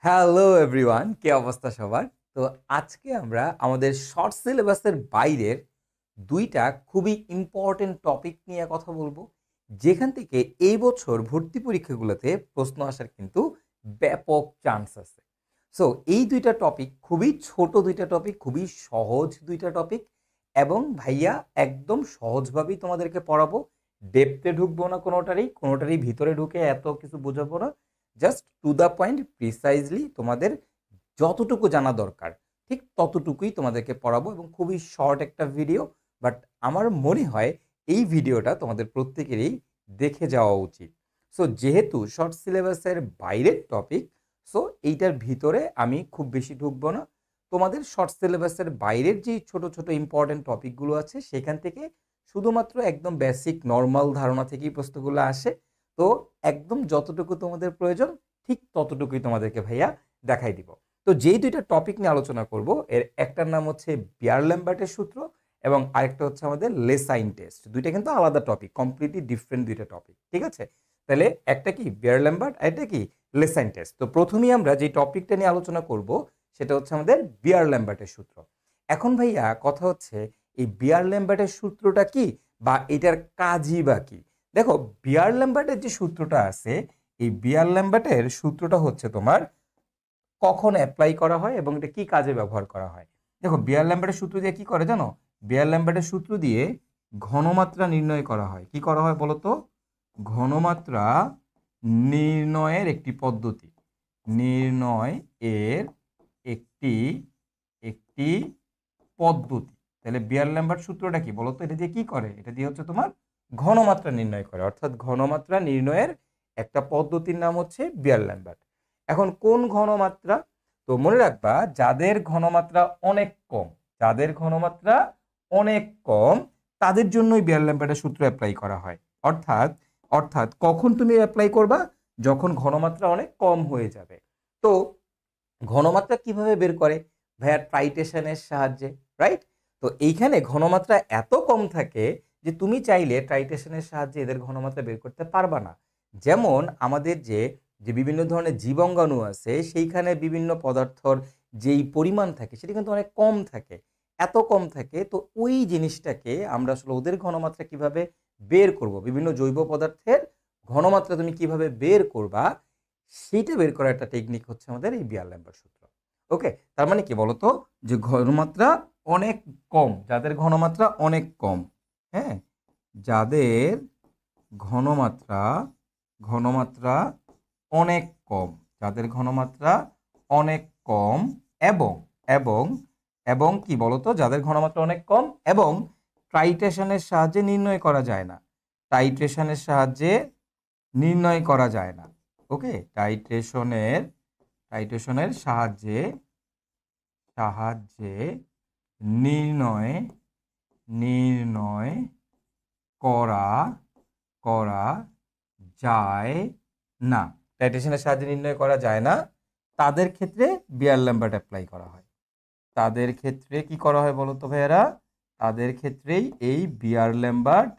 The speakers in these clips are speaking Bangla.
হ্যালো এভরিওয়ান, কি অবস্থা সবার? তো আজকে আমরা আমাদের শর্ট সিলেবাসের বাইরের ২টা খুবই ইম্পোর্টেন্ট টপিক নিয়ে কথা বলবো, যেখান থেকে এই বছর ভর্তি পরীক্ষাগুলোতে প্রশ্ন আসার কিন্তু ব্যাপক চান্স আছে। সো এই ২টা টপিক খুবই ছোট ২টা টপিক, খুবই সহজ ২টা টপিক এবং ভাইয়া একদম সহজভাবেই তোমাদেরকে পড়াবো। ডেপথে ঢুকবো না কোনোটারই ভিতরে ঢুকে এত কিছু বোঝাবো না। Just to the point precisely তোমাদের যতটুকু জানা দরকার ঠিক ততটুকুই তোমাদেরকে পড়াবো এবং খুবই শর্ট একটা ভিডিও। বাট আমার মনে হয় এই ভিডিওটা তোমাদের প্রত্যেকেরই দেখে যাওয়া উচিত। সো যেহেতু শর্ট সিলেবাসের বাইরের টপিক, সো এইটার ভিতরে আমি খুব বেশি ঢুকবো না। তোমাদের শর্ট সিলেবাসের বাইরের যে ছোট ছোট ইম্পর্টেন্ট টপিকগুলো আছে সেখান থেকে শুধুমাত্র একদম বেসিক নর্মাল ধারণা থেকেই প্রশ্নগুলো আসে। তো একদম যতটুকু তোমাদের প্রয়োজন ঠিক ততটুকুই তোমাদেরকে ভাইয়া দেখাই দিব। তো যেই ২টা টপিক নিয়ে আলোচনা করব, এর একটার নাম হচ্ছে বিয়ার-ল্যাম্বার্টের সূত্র এবং আরেকটা হচ্ছে আমাদের লেসাইন টেস্ট। ২টা কিন্তু আলাদা টপিক, কমপ্লিটলি ডিফারেন্ট ২টা টপিক, ঠিক আছে? তাহলে একটা কি বিয়ার-ল্যাম্বার্ট আর একটা কি লেসাইন টেস্ট। তো প্রথমেই আমরা যে টপিকটা নিয়ে আলোচনা করব সেটা হচ্ছে আমাদের বিয়ার-ল্যাম্বার্টের সূত্র। এখন ভাইয়া কথা হচ্ছে এই বিয়ার-ল্যাম্বার্টের সূত্রটা কি বা এটার কাজই বা কি? দেখো, বিয়ার-ল্যাম্বার্টের যে সূত্রটা আছে, এই বিয়ার-ল্যাম্বার্টের সূত্রটা হচ্ছে তোমার কখন অ্যাপ্লাই করা হয় এবং এটা কি কাজে ব্যবহার করা হয়। দেখো, বিয়ার-ল্যাম্বার্টের সূত্র দিয়ে কি করে জানো? বিয়ার-ল্যাম্বার্টের সূত্র দিয়ে ঘনমাত্রা নির্ণয় করা হয়। কি করা হয় বলো তো? ঘনমাত্রা নির্ণয়ের একটি পদ্ধতি। নির্ণয় এর একটি একটি পদ্ধতি। তাহলে বিয়ার-ল্যাম্বার্ট সূত্রটা কি বলো তো? এটা দিয়ে কি করে? এটা দিয়ে হচ্ছে তোমার ঘনমাত্রা নির্ণয় করে, অর্থাৎ ঘনমাত্রা নির্ণয়ের একটা পদ্ধতির নাম হচ্ছে বিয়ার-ল্যাম্বার্ট। এখন কোন ঘনমাত্রা? তো মনে রাখবা, যাদের ঘনমাত্রা অনেক কম, যাদের ঘনমাত্রা অনেক কম তাদের জন্যই বিয়ার-ল্যাম্বার্টের সূত্র অ্যাপ্লাই করা হয়। অর্থাৎ অর্থাৎ কখন তুমি অ্যাপ্লাই করবা? যখন ঘনমাত্রা অনেক কম হয়ে যাবে। তো ঘনমাত্রা কিভাবে বের করে? ভাইয়া ট্রাইটেশনের সাহায্যে, রাইট? তো এইখানে ঘনমাত্রা এত কম থাকে যে তুমি চাইলে ট্রাইটেশনের সাহায্যে এদের ঘনমাত্রা বের করতে পারবা না। যেমন আমাদের যে যে বিভিন্ন ধরনের জীবাণু আছে সেইখানে বিভিন্ন পদার্থর যেই পরিমাণ থাকে সেটা কিন্তু অনেক কম থাকে, এত কম থাকে। তো ওই জিনিসটাকে আমরা আসলে ওদের ঘনমাত্রা কিভাবে বের করব, বিভিন্ন জৈব পদার্থের ঘনমাত্রা তুমি কিভাবে বের করবা, সেইটা বের করার একটা টেকনিক হচ্ছে আমাদের এই বিয়ার-ল্যাম্বার্ট সূত্র। ওকে, তার মানে কি বলতো? যে ঘনমাত্রা অনেক কম, যাদের ঘনমাত্রা অনেক কম, হ্যাঁ, যাদের ঘনমাত্রা ঘনমাত্রা অনেক কম, যাদের ঘনমাত্রা অনেক কম এবং এবং এবং কি বলতো? যাদের ঘনমাত্রা অনেক কম এবং ট্রাইটেশনের সাহায্যে নির্ণয় করা যায় না, টাইট্রেশনের সাহায্যে নির্ণয় করা যায় না। ওকে, টাইট্রেশনের সাহায্যে সাহায্যে নির্ণয় নির্ণয় করা করা যায় না, টাইট্রেশনের সাহায্যে নির্ণয় করা যায় না, তাদের ক্ষেত্রে বিয়ার-ল্যাম্বার্ট অ্যাপ্লাই করা হয়। তাদের ক্ষেত্রে কি করা হয় বলো তো ভাইয়েরা? তাদের ক্ষেত্রেই এই বিয়ার-ল্যাম্বার্ট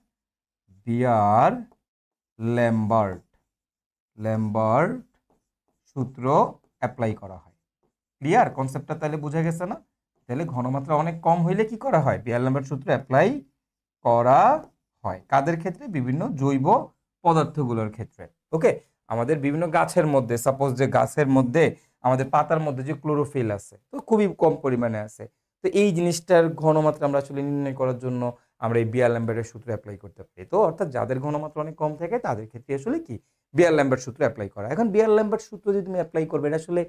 বিয়ার-ল্যাম্বার্ট ল্যাম্বার্ট সূত্র অ্যাপ্লাই করা হয়। ক্লিয়ার? কনসেপ্টটা তাহলে বোঝা গেছে না? তাহলে ঘনমাত্রা অনেক কম হইলে কি করা হয়? বিয়ার-ল্যাম্বার্ট সূত্র অ্যাপ্লাই করা হয়। কাদের ক্ষেত্রে? বিভিন্ন জৈব পদার্থগুলোর ক্ষেত্রে। ওকে, আমাদের বিভিন্ন গাছের মধ্যে, সাপোজ যে গাছের মধ্যে আমাদের পাতার মধ্যে যে ক্লোরোফিল আছে, তো খুবই কম পরিমাণে আছে। তো এই জিনিসটার ঘনমাত্রা আমরা আসলে নির্ণয় করার জন্য আমরা এই বিয়ার-ল্যাম্বার্টের সূত্র অ্যাপ্লাই করতে পারি। তো অর্থাৎ যাদের ঘনমাত্রা অনেক কম থাকে তাদের ক্ষেত্রে আসলে কি বিয়ার-ল্যাম্বার্ট সূত্র অ্যাপ্লাই করা। এখন বিয়ার-ল্যাম্বার্ট সূত্র যদি তুমি অ্যাপ্লাই করবে, এটা আসলে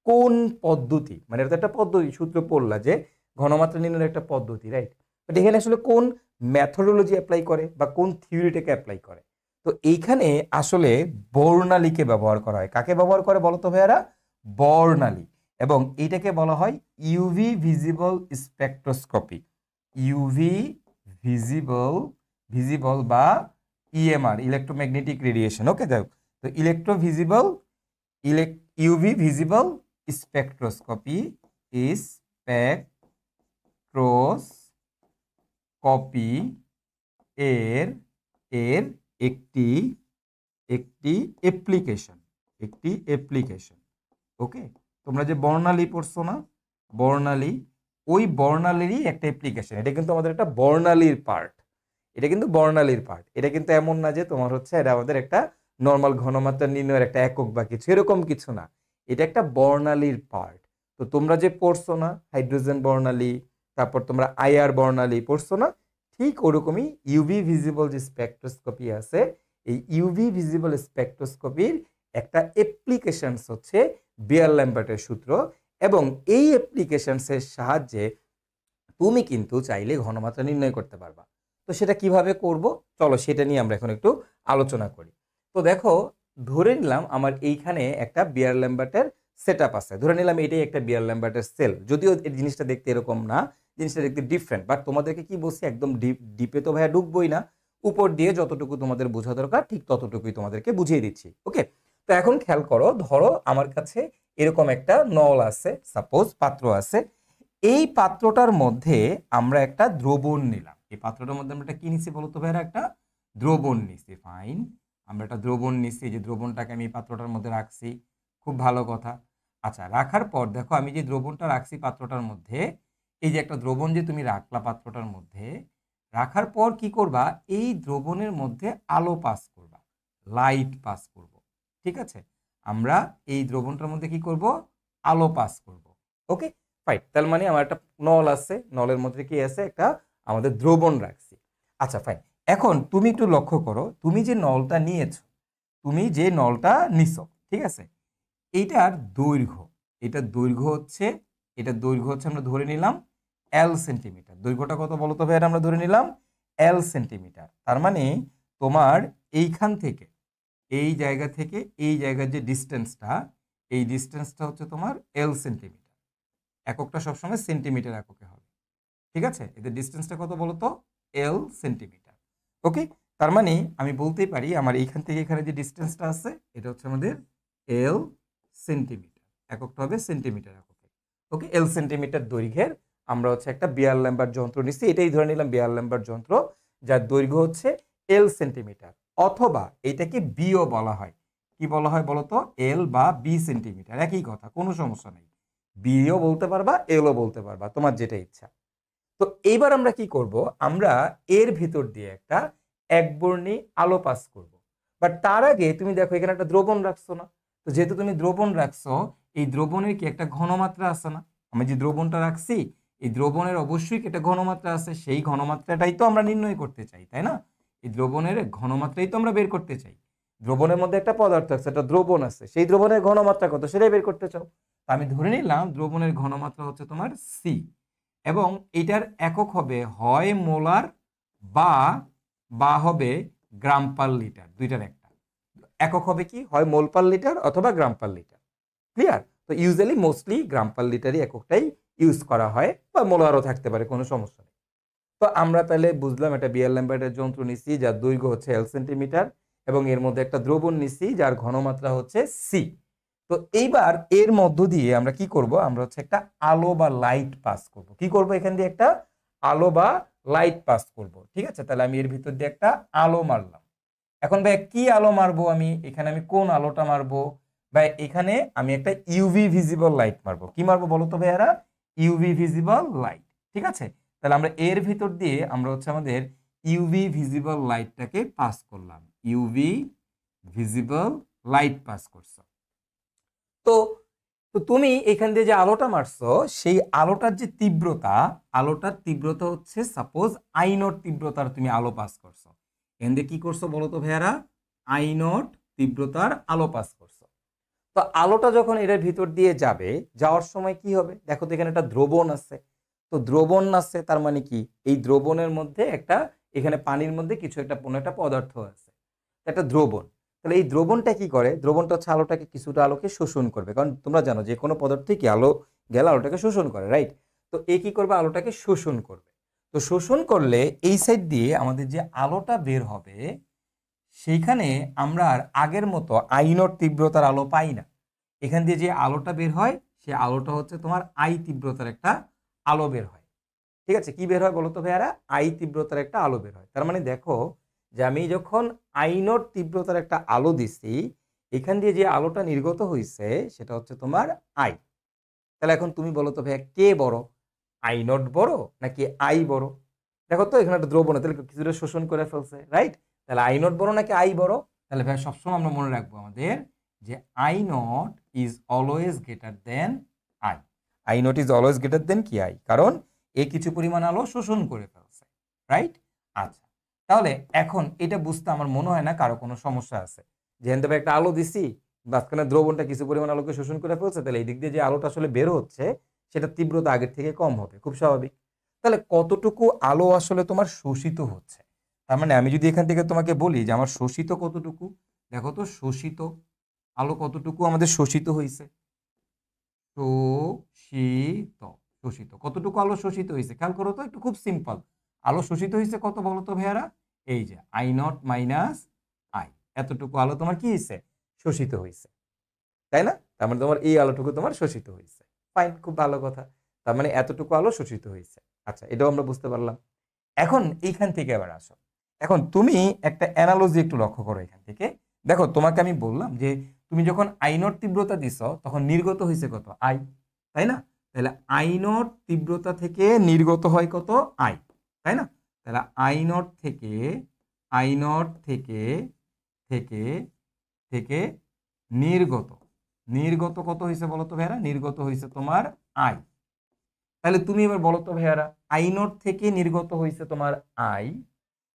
কোন পদ্ধতি? মানে এটা তো একটা পদ্ধতি, সূত্র পড়লা যে ঘনমাত্রা নির্ণয়ের একটা পদ্ধতি, রাইট? বাট এখানে আসলে কোন ম্যাথোডোলজি অ্যাপ্লাই করে বা কোন থিওরিটাকে অ্যাপ্লাই করে? তো এইখানে আসলে বর্ণালীকে ব্যবহার করা হয়। কাকে ব্যবহার করে বলো তো ভাইয়ারা? বর্ণালী। এবং এইটাকে বলা হয় UV visible spectroscopy. UV visible visible বা ইএমআর, ইলেকট্রোম্যাগনেটিক রেডিয়েশন। ওকে, দেখো, তো ইউভি ভিজিবল স্পেকট্রোস্কোপি স্পেকট্রোস্কোপি এর এর একটি একটি অ্যাপ্লিকেশন। ওকে, তোমরা যে বর্ণালী পড়ছো না, বর্ণালী, ওই বর্ণালীরই একটা অ্যাপ্লিকেশন। এটা কিন্তু আমাদের একটা বর্ণালীর পার্ট, এটা কিন্তু বর্ণালীর পার্ট। এটা কিন্তু এমন না যে তোমার হচ্ছে এটা আমাদের একটা নর্মাল ঘনমাত্রা নির্ণয়ের একটা একক বা কিছু, এরকম কিছু না। এটা একটা বর্ণালীর পার্ট। তো তোমরা যে পড়ছো না হাইড্রোজেন বর্ণালী, তারপর তোমরা আইআর বর্ণালী পড়ছো না, ঠিক ওরকমই ইউভি ভিজিবল যে স্পেকট্রোস্কোপি আছে, এই ইউভি ভিজিবল স্পেকট্রোস্কোপির একটা অ্যাপ্লিকেশনস হচ্ছে বিয়ার ল্যাম্বার্টের সূত্র। এবং এই অ্যাপ্লিকেশনসের সাহায্যে তুমি কিন্তু চাইলে ঘনমাত্রা নির্ণয় করতে পারবা। তো সেটা কিভাবে করব, চলো সেটা নিয়ে আমরা এখন একটু আলোচনা করি। তো দেখো, ধরে নিলাম আমার এইখানে একটা বিয়ার ল্যাম্বার্টের সেট আপ আছে, ধরে নিলাম এটাই একটা বিয়ার ল্যাম্বার্টের সেল, যদিও এই জিনিসটা দেখতে এরকম না, জিনিসটা দেখতে ডিফারেন্ট। বাট তোমাদেরকে কি বলছি, একদম ডিপে তো ভাইয়া ঢুকবোই না, উপর দিয়ে যতটুকু তোমাদের বোঝা দরকার ঠিক ততটুকুই তোমাদেরকে বুঝিয়ে দিচ্ছি। ওকে, তো এখন খেয়াল করো, ধরো আমার কাছে এরকম একটা নল আছে, সাপোজ পাত্র আছে। এই পাত্রটার মধ্যে আমরা একটা দ্রবণ নিলাম। এই পাত্রটার মধ্যে আমরা একটা কি নিছি বলতো ভাইরা, একটা দ্রবণ নিছি। ফাইন, আমরা একটা দ্রবণ নিছি, যে দ্রবণটাকে আমি এই পাত্রটার মধ্যে রাখছি, খুব ভালো কথা। আচ্ছা, রাখার পর দেখো আমি যে দ্রবণটা রাখছি পাত্রটার মধ্যে, এই যে একটা দ্রবণ যে তুমি রাখলা পাত্রটার মধ্যে, রাখার পর কি করবা, এই দ্রবণের মধ্যে আলো পাস করবা, লাইট পাস করব। ঠিক আছে, আমরা এই দ্রবণটার মধ্যে কি করব, আলো পাস করব। ওকে ফাইন, তার মানে আমার একটা নল আছে, নলের মধ্যে কি আছে, একটা আমাদের দ্রবণ রাখছি। আচ্ছা ফাইন, এখন তুমি একটু লক্ষ্য করো, তুমি যে নলটা নিয়েছো, তুমি যে নলটা নিছো, ঠিক আছে, এইটার দৈর্ঘ্য, এটার দৈর্ঘ্য হচ্ছে, এটার দৈর্ঘ্য হচ্ছে আমরা ধরে নিলাম এল সেন্টিমিটার। দৈর্ঘ্যটা কত বলো তো ভাই, আমরা ধরে নিলাম এল সেন্টিমিটার। তার মানে তোমার এইখান থেকে, এই জায়গা থেকে এই জায়গার যে ডিস্টেন্সটা, এই ডিস্টেন্সটা হচ্ছে তোমার এল সেন্টিমিটার। এককটা সবসময় সেন্টিমিটার এককে হবে। ঠিক আছে, এদের ডিস্টেন্সটা কত বলতো, এল সেন্টিমিটার। ওকে, তার মানে আমি বলতেই পারি আমার এইখান থেকে এখানে যে ডিস্টেন্সটা আছে, এটা হচ্ছে আমাদের এল সেন্টিমিটার, এককটা হবে সেন্টিমিটার এককে। ওকে, এল সেন্টিমিটার দৈর্ঘ্যের আমরা হচ্ছে একটা বিয়ার ল্যাম্বার্ট যন্ত্র নিচ্ছি, এটাই ধরে নিলাম বিয়ার ল্যাম্বার্ট যন্ত্র, যার দৈর্ঘ্য হচ্ছে এল সেন্টিমিটার, অথবা এইটাকে বিও বলা হয়। কি বলা হয় বলতো, এল বা বি সেন্টিমিটার, একই কথা, কোনো সমস্যা নেই। বিও বলতে পারবা, এলও বলতে পারবা, তোমার যেটা ইচ্ছা। তো এইবার আমরা কি করব, আমরা এর ভিতর দিয়ে একটা একবর্ণী আলো পাস করব। বাট তার আগে তুমি দেখো এখানে একটা দ্রবণ রাখছো না, তো যেহেতু তুমি দ্রবণ রাখছো, এই দ্রবণের কি একটা ঘনমাত্রা আছে না, আমি যে দ্রবণটা রাখছি এই দ্রবণের অবশ্যই একটা ঘনমাত্রা আছে, সেই ঘনমাত্রাটাই তো আমরা নির্ণয় করতে চাই, তাই না? এই দ্রবণের ঘনমাত্রাই তো আমরা বের করতে চাই। দ্রবণের মধ্যে একটা পদার্থ আছে, একটা দ্রবণ আছে, সেই দ্রবণের ঘনমাত্রা কত সেটাই বের করতে চাও। আমি ধরে নিলাম দ্রবণের ঘনমাত্রা হচ্ছে তোমার সি, এবং এটার একক হবে হয় মোলার বা বা হবে গ্রাম পার লিটার, দুইটার একটা একক হবে কি, হয় মোল পার লিটার অথবা গ্রাম পার লিটার। ক্লিয়ার? তো ইউজুয়ালি মোস্টলি গ্রাম পার লিটারই এককটাই ইউজ করা হয়, বা মোলারও থাকতে পারে, কোনো সমস্যা নেই। তো আমরা তাহলে বুঝলাম একটা বিয়ার ল্যাম্বার্টের যন্ত্র নিচ্ছি যার দৈর্ঘ্য হচ্ছে এল সেন্টিমিটার, এবং এর মধ্যে একটা দ্রবণ নিচ্ছি যার ঘনমাত্রা হচ্ছে সি। তো এইবার এর মধ্য দিয়ে আমরা কি করব, আমরা হচ্ছে একটা আলো বা লাইট পাস করব। কি করব, এখান দিয়ে একটা আলো বা লাইট পাস করব। ঠিক আছে, তাহলে আমি এর ভিতর দিয়ে একটা আলো মারলাম। এখন ভাই কি আলো মারবো আমি, এখানে আমি কোন আলোটা মারবো ভাই, এখানে আমি একটা ইউভি ভিজিবল লাইট মারবো। কি মারবো বলো তো ভাইয়ারা, ইউভি ভিজিবল লাইট। ঠিক আছে, তাহলে আমরা এর ভিতর দিয়ে আমরা হচ্ছে আমাদের ইউভি ভিজিবল লাইটটাকে পাস করলাম, ইউভি ভিজিবল লাইট পাস করছো। তো তো তুমি এখান দিয়ে যে আলোটা মারছো, সেই আলোটার যে তীব্রতা, আলোটার তীব্রতা হচ্ছে সাপোজ আই নট তীব্রতার তুমি আলো পাস করছো। এখান দিয়ে কি করছো বলো তো ভাইয়ারা, আই নট তীব্রতার আলো পাস করছো। তো আলোটা যখন এটার ভিতর দিয়ে যাবে, যাওয়ার সময় কি হবে দেখো তো, এখানে একটা দ্রবণ আছে। তো দ্রবণ আছে তার মানে কি, এই দ্রবণের মধ্যে একটা, এখানে পানির মধ্যে কিছু একটা কোনো একটা পদার্থ আছে, একটা দ্রবণ। তাহলে এই দ্রবণটা কি করে, দ্রবণটা হচ্ছে আলোটাকে, কিছুটা আলোকে শোষণ করবে, কারণ তোমরা জানো যে কোনো পদার্থই কি আলো গেলে আলোটাকে শোষণ করে, রাইট? তো এ কি করবে, আলোটাকে শোষণ করবে। তো শোষণ করলে এই সাইড দিয়ে আমাদের যে আলোটা বের হবে, সেইখানে আমরা আর আগের মতো আই নট তীব্রতার আলো পাই না। এখান দিয়ে যে আলোটা বের হয়, সে আলোটা হচ্ছে তোমার আই তীব্রতার একটা আলো বের হয়। ঠিক আছে, কি বের হয় বলো তো ভাইয়ারা, আই তীব্রতার একটা আলো বের হয়। তার মানে দেখো যে আমি যখন আই নট তীব্রতার একটা আলো দিছি, এখান দিয়ে যে আলোটা নির্গত হয়েছে সেটা হচ্ছে তোমার আই। তাহলে এখন তুমি বলো তো ভাইয়া কে বড়, আই নট বড় নাকি আই বড়? দেখো তো এখানে একটা দ্রবণ তাহলে কিছুটা শোষণ করে ফেলছে, রাইট? তাহলে আই নট বড় নাকি আই বড়? তাহলে ভাই সবসময় আমরা মনে রাখবো আমাদের যে I not is always greater than I. I not is always greater than কি আই, কারণ এ কিছু পরিমাণ আলো শোষণ করে ফেলছে, রাইট? আচ্ছা, তাহলে এখন এটা বুঝতে আমার মনে হয় না কারো কোনো সমস্যা আছে। যেহেতু একটা আলো দিছি, মাঝখানে দ্রবণটা কিছু পরিমাণ আলোকে শোষণ করে ফেলছে, তাহলে এই দিক দিয়ে যে আলোটা আসলে বের হচ্ছে সেটা তীব্রতা আগের থেকে কম হবে, খুব স্বাভাবিক। তাহলে কতটুকু আলো আসলে তোমার শোষিত হচ্ছে? তার মানে আমি যদি এখান থেকে তোমাকে বলি যে আমার শোষিত কতটুকু, দেখো তো শোষিত আলো কতটুকু আমাদের শোষিত হয়েছে। শোষিত, শোষিত কতটুকু আলো শোষিত হয়েছে খেয়াল করো তো, একটু খুব সিম্পল। আলো শোষিত হয়েছে কত বলো তো ভাইয়ারা? এই যে আই নট মাইনাস আই, এতটুকু আলো তোমার কি হয়েছে? শোষিত হয়েছে, তাই না? তার মানে তোমার এই আলোটুকু তোমার শোষিত হয়েছে। ফাইন, খুব ভালো কথা। তার মানে এতটুকু আলো শোষিত হয়েছে। আচ্ছা, এটাও আমরা বুঝতে পারলাম। এখন এইখান থেকে এবার আসো, এখন তুমি একটা অ্যানালজি একটু লক্ষ্য করো এখান থেকে। দেখো তোমাকে আমি বললাম যে তুমি যখন আই নট তীব্রতা দিছ তখন নির্গত হয়েছে কত? আই, তাই না? তাহলে আই নট তীব্রতা থেকে নির্গত হয় কত? আই, তাই না? তাহলে আই নট থেকে থেকে থেকে থেকে নির্গত, নির্গত কত হয়েছে বলো তো ভাইয়ারা? নির্গত হয়েছে তোমার আই। তাহলে তুমি এবার বলো তো ভাইয়ারা, আই নট থেকে নির্গত হয়েছে তোমার আই,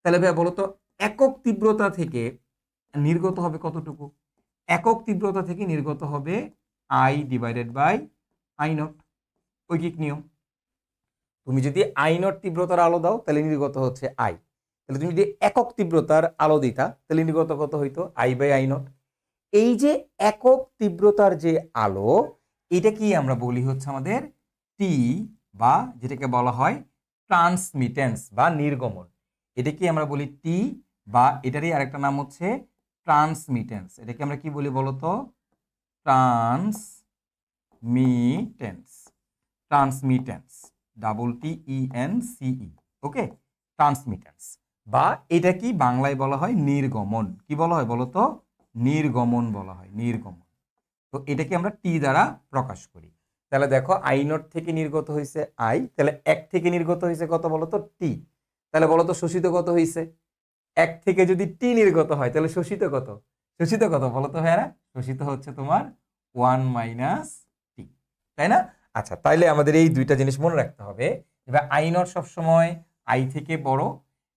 তাহলে ভাইয়া বলো তো একক তীব্রতা থেকে নির্গত হবে কতটুকু? একক তীব্রতা থেকে নির্গত হবে I divided by I nought, ঐকিক নিয়ম। তুমি যদি আই নট তীব্রতার আলো দাও তাহলে নির্গত হচ্ছে আই, তাহলে তুমি যদি একক তীব্রতার আলো দিতা তাহলে নির্গত কত হইতো? I by I not. এই যে একক তীব্রতার যে আলো, এটা কি আমরা বলি হচ্ছে আমাদের টি, বা যেটাকে বলা হয় ট্রান্সমিটেন্স বা নির্গমন। এটা কি আমরা বলি টি, বা এটারই আরেকটা নাম হচ্ছে ট্রান্সমিটেন্স। এটাকে আমরা কি বলি বলতো? ট্রান্সমিটেন্স, ট্রান্সমিটেন্স, ডাবল টি ই এন সিই, ওকে, ট্রান্সমিটেন্স। বা এটা কি বাংলায় বলা হয় নির্গমন। কি বলা হয় বলতো? নির্গমন বলা হয়, নির্গমন। তো এটাকে আমরা টি দ্বারা প্রকাশ করি। তাহলে দেখো আই নট থেকে নির্গত হয়েছে আই, তাহলে এক থেকে নির্গত হয়েছে কত বলতো? টি। তাহলে বলতো শোষিত কত হয়েছে? এক থেকে যদি টি নির্গত হয় তাহলে শোষিত কত? শোষিত কত বলতো ভাইয়ারা? শোষিত হচ্ছে তোমার 1 মাইনাস টি, তাই না? আচ্ছা, তাইলে আমাদের এই দুইটা জিনিস মনে রাখতে হবে। এবার আই নট সবসময় আই থেকে বড়,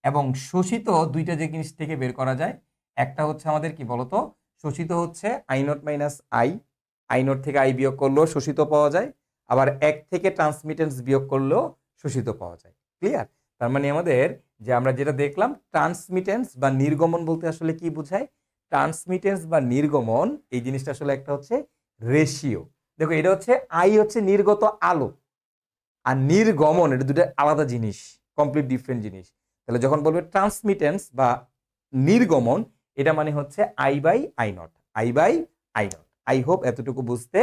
এবং শোষিত দুইটা যে জিনিস থেকে বের করা যায়, একটা হচ্ছে আমাদের কি বলতো? শোষিত হচ্ছে I not minus I, I not থেকে আই বিয়োগ করলেও শোষিত পাওয়া যায়, আবার এক থেকে ট্রান্সমিটেন্স বিয়োগ করলেও শোষিত পাওয়া যায়। ক্লিয়ার? তার মানে আমাদের যে আমরা যেটা দেখলাম ট্রান্সমিটেন্স বা নির্গমন বলতে আসলে কি বোঝায়? ট্রান্সমিটেন্স বা নির্গমন এই জিনিসটা আসলে একটা হচ্ছে রেশিও। দেখো এটা হচ্ছে আই হচ্ছে নির্গত আলো, আর নির্গমন এটা দুটো আলাদা জিনিস, কমপ্লিট ডিফারেন্ট জিনিস। তাহলে যখন বলবে ট্রান্সমিটেন্স বা নির্গমন, এটা মানে হচ্ছে I by I naught, I by I naught. I hope এতটুকু বুঝতে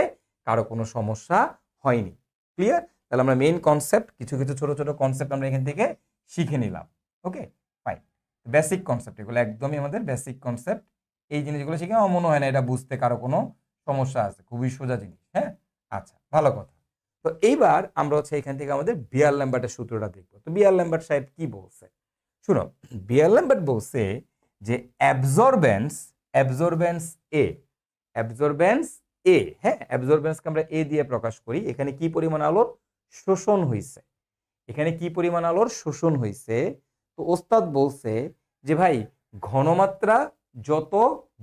কারো কোনো সমস্যা হয়নি। ক্লিয়ার? তাহলে আমরা মেইন কনসেপ্ট, কিছু কিছু ছোট ছোট কনসেপ্ট আমরা এখান থেকে শিখে নিলাম। ওকে, ফাইন। বেসিক কনসেপ্ট, এগুলো একদমই আমাদের বেসিক কনসেপ্ট। এই জিনিসগুলো শিখে আমার মনে হয় না এটা বুঝতে কারো কোনো সমস্যা আছে, খুবই সোজা জিনিস। হ্যাঁ, আচ্ছা, ভালো কথা। তো এইবার আমরা হচ্ছে এখান থেকে আমাদের বিয়ার ল্যাম্বার্টের সূত্রটা দেখবো। তো বিয়ার ল্যাম্বার্ট সাহেব কি বলছে শুনো। বিয়ার ল্যাম্বার্ট বলছে যে অ্যাবজর্বেন্স, অ্যাবজর্বেন্স এ, অ্যাবজর্বেন্স এ, হ্যাঁ, অ্যাবজর্বেন্সকে আমরা এ দিয়ে প্রকাশ করি। এখানে কি পরিমাণ আলোর শোষণ হয়েছে, এখানে কি পরিমাণ আলোর শোষণ হয়েছে। তো ওস্তাদ বলছে যে ভাই ঘনমাত্রা যত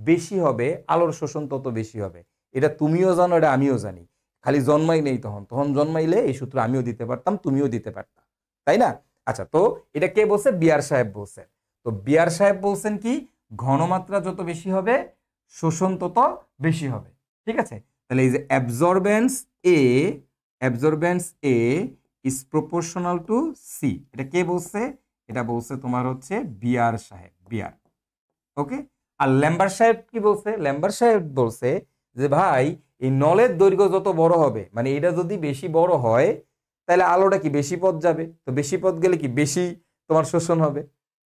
বেশি হবে আলোর শোষণ তত বেশি হবে। এটা তুমিও জানো, এটা আমিও জানি। খালি জন্মাই নেই তখন, তখন জন্মাইলে এই সূত্র আমিও দিতে পারতাম, তুমিও দিতে পারতাম, তাই না? আচ্ছা, তো এটা কে বলছে? বিয়ার সাহেব বলছে। তো বিয়ার সাহেব বলছেন কি, ঘনমাত্রা যত বেশি হবে শোষণ তত বেশি হবে। ঠিক আছে? তাহলে এই যে absorbance A, absorbance A is proportional to C, এটা কে বলছে? এটা বলছে তোমার হচ্ছে বিয়ার সাহেব, বিয়ার। ওকে, আর ল্যাম্বার সাহেব কি বলছে? ল্যাম্বার সাহেব বলছে যে ভাই এই নলের দৈর্ঘ্য যত বড় হবে, মানে এটা যদি বেশি বড় হয় তাহলে আলোটা কি বেশি পথ যাবে, তো বেশি পথ গেলে কি বেশি তোমার শোষণ হবে।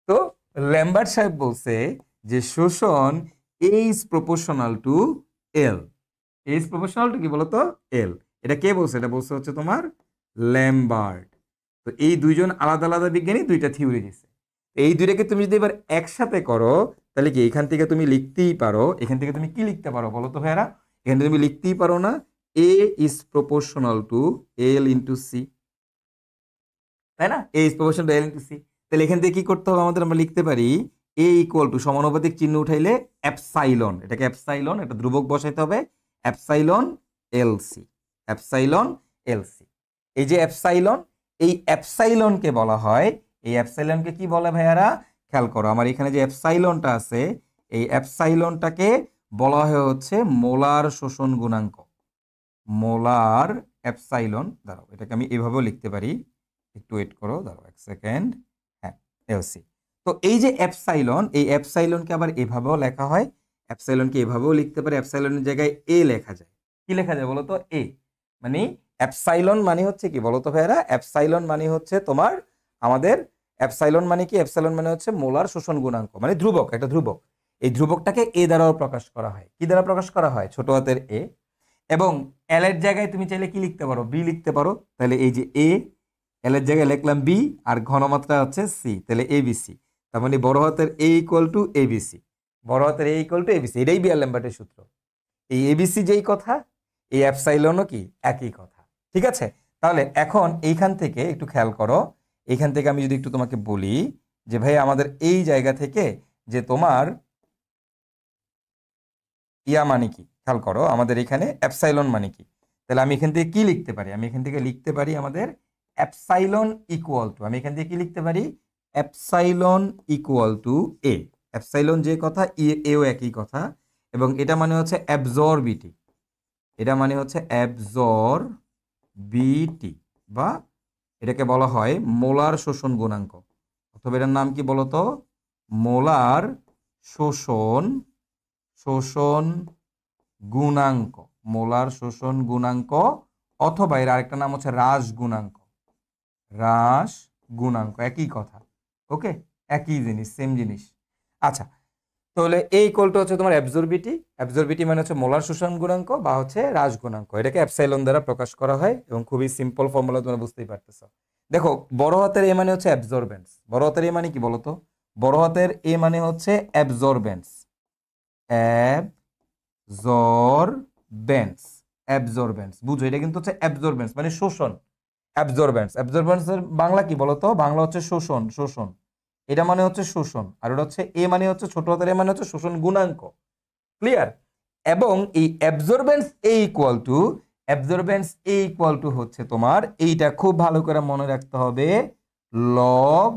তো ল্যাম্বার সাহেব বলছে যে শোষণ A is proportional to L. A is proportional to কি বলতো? এল। এটা কে বলছে? এটা বলছে হচ্ছে তোমার ল্যামবার্ট। তো এই দুইজন আলাদা আলাদা বিজ্ঞানী দুইটা থিওরি দিছে। এই দুইটাকে তুমি যদি এবার একসাথে করো তাহলে কি এখান থেকে তুমি লিখতেই পারো, এখান থেকে তুমি কি লিখতে পারো বলো তো ভাইয়ারা? এখান থেকে তুমি লিখতেই পারো না A is proportional to L into C, তাই না? A is proportional to L into C. তাহলে এখান থেকে কি করতে হবে আমাদের? আমরা লিখতে পারি এ ইকুয়াল টু সমানুপাতিক চিহ্ন উঠাইলে অ্যাপসাইলন, এটাকে অ্যাপসাইলন, এটা ধ্রুবক বসাইতে হবে, অ্যাপসাইলন এলসি, অ্যাপসাইলন এলসি। এই যে অ্যাপসাইলন, এই অ্যাপসাইলনকে বলা হয়, এই অ্যাপসাইলনকে কি বলে ভাইয়ারা? খেয়াল করো আমার এখানে যে অ্যাপসাইলনটা আছে, এই অ্যাপসাইলনটাকে বলা হয় হচ্ছে মোলার শোষণ গুণাঙ্ক। মোলার অ্যাপসাইলন, দাঁড়াও এটাকে আমি এভাবেও লিখতে পারি, একটু ওয়েট করো, দাঁড়াও এক সেকেন্ড। হ্যাঁ, এলসি। তো এই যে অ্যাপসাইলন, এই অ্যাপসাইলনকে আবার এভাবেও লেখা হয়, অ্যাপসাইলনকে এভাবেও লিখতে পারে, অ্যাপসাইলনের জায়গায় এ লেখা যায়। কি লেখা যায় বলো তো? এ। মানে অ্যাপসাইলন মানে হচ্ছে কি বলো তো ভাইয়ারা? অ্যাপসাইলন মানে হচ্ছে তোমার আমাদের অ্যাপসাইলন মানে কি? অ্যাপসাইলন মানে হচ্ছে মোলার শোষণ গুণাঙ্ক, মানে ধ্রুবক, একটা ধ্রুবক। এই ধ্রুবকটাকে এ দ্বারাও প্রকাশ করা হয়। কি দ্বারা প্রকাশ করা হয়? ছোট হাতের এ। এবং এল এর জায়গায় তুমি চাইলে কি লিখতে পারো? বি লিখতে পারো। তাহলে এই যে এ, এল এর জায়গায় লিখলাম বি, আর ঘনমাত্রা হচ্ছে সি, তাহলে এবিসি। তার মানে বড় হাতের এ ইকুয়াল টু এবিসি, বড় হাতের এ ইকুয়াল টু এবিসি। এটাই বিয়ার-ল্যাম্বার্টের সূত্র। এই এবিসি যেই কথা, এই অ্যাপসাইলনও কি একই কথা। ঠিক আছে? তাহলে এখন এইখান থেকে একটু খেয়াল করো, এইখান থেকে আমি যদি একটু তোমাকে বলি যে ভাই আমাদের এই জায়গা থেকে যে তোমার ইয়া মানে কি, খেয়াল করো আমাদের এখানে অ্যাপসাইলন মানে কি। তাহলে আমি এখান থেকে কি লিখতে পারি? আমি এখান থেকে লিখতে পারি আমাদের অ্যাপসাইলন ইকুয়াল টু, আমি এখান থেকে কি লিখতে পারি? Epsilon equal to A. Epsilon যে কথা, এও একই কথা। এবং এটা মানে হচ্ছে অ্যাবজর্বিটি, এটা মানে হচ্ছে অ্যাবজর্বিটি, বা এটাকে বলা হয় মোলার শোষণ গুণাঙ্ক, অথবা এটার নাম কি বলতো? মোলার শোষণ শোষণ গুণাঙ্ক, মোলার শোষণ গুণাঙ্ক, অথবা এর আরেকটা নাম হচ্ছে হ্রাস গুণাঙ্ক, হ্রাস গুণাঙ্ক, একই কথা। ওকে, একই জিনিস, সেম জিনিস। আচ্ছা, তাহলে এই ইকুয়ালটা হচ্ছে তোমার অ্যাবজর্বিটি, অ্যাবজর্বিটি মানে হচ্ছে মোলার শোষণ গুণাঙ্ক বা হচ্ছে হ্রাস গুণাঙ্ক। এটাকে অ্যাপসাইলন দ্বারা প্রকাশ করা হয় এবং খুবই সিম্পল ফর্মুলা, তোমরা বুঝতেই পারতেছো। দেখো বড় হাতের এ মানে হচ্ছে অ্যাবজর্বেন্স, বড় হাতের এ মানে কি বলতো? বড় হাতের এ মানে হচ্ছে অ্যাবজর্বেন্স, অ্যাবজর্বেন্স, অ্যাবজর্বেন্স, বুঝো এটা কিন্তু হচ্ছে অ্যাবজর্বেন্স মানে শোষণ। অ্যাবজর্বেন্স, অ্যাবজর্বেন্সের বাংলা কি বলতো? বাংলা হচ্ছে শোষণ, শোষণ। এটা মানে হচ্ছে শোষণ, আর ওটা হচ্ছে এ মানে হচ্ছে ছোট হাতের এ মানে হচ্ছে শোষণ গুণাঙ্ক। ক্লিয়ার? এবং এই absorbance A equal to, absorbance A equal to হচ্ছে তোমার, এইটা খুব ভালো করে মনে রাখতে হবে, log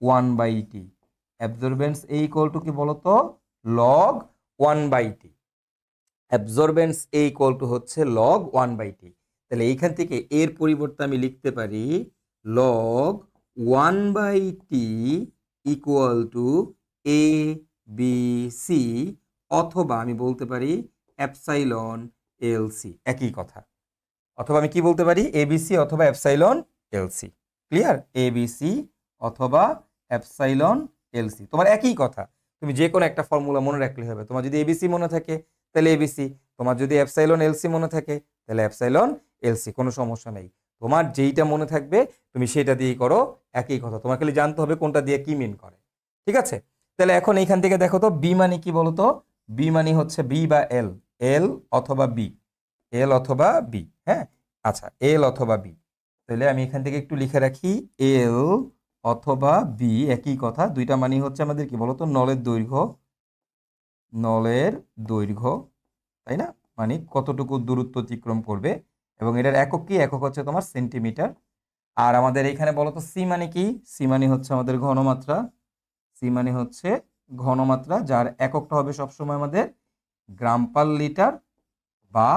1/t। Absorbance A equal to কি বলতো? Log 1/t। Absorbance A equal to হচ্ছে লগ 1/t। তাহলে এইখান থেকে এর পরিবর্তে আমি লিখতে পারি log 1/t equal to A B C, অথবা আমি বলতে পারি অ্যাপসাইলন এলসি, একই কথা। অথবা আমি কি বলতে পারি? এবিসি অথবা অ্যাপসাইলন এলসি। ক্লিয়ার? এবিসি অথবা অ্যাপসাইলন এলসি, তোমার একই কথা। তুমি যে কোনো একটা ফর্মুলা মনে রাখলে হবে। তোমার যদি এবিসি মনে থাকে তাহলে এবিসি, তোমার যদি অ্যাপসাইলন এলসি মনে থাকে তাহলে অ্যাপসাইলন এলসি, কোনো সমস্যা নেই। তোমার যেইটা মনে থাকবে তুমি সেটা দিয়েই করো, একই কথা। তোমার খালি জানতে হবে কোনটা দিয়ে কি মিন করে। ঠিক আছে? তাহলে এখন এইখান থেকে দেখো তো বি মানে কি বলো তো? বি মানে হচ্ছে বি বা এল, এল অথবা বি, এল অথবা বি। হ্যাঁ, আচ্ছা, এল অথবা বি। তাহলে আমি এখান থেকে একটু লিখে রাখি এল অথবা বি, একই কথা। দুইটা মানে হচ্ছে আমাদের কি বলতো? নলের দৈর্ঘ্য, নলের দৈর্ঘ্য, তাই না? মানে কতটুকু দূরত্ব অতিক্রম করবে, এবং এটার একক কি? একক হচ্ছে তোমার সেন্টিমিটার। আর আমাদের এখানে বলতো সি মানে কি? সি মানে হচ্ছে আমাদের ঘনমাত্রা, সি মানে হচ্ছে ঘনমাত্রা, যার এককটা হবে সবসময় আমাদের গ্রাম পার লিটার বা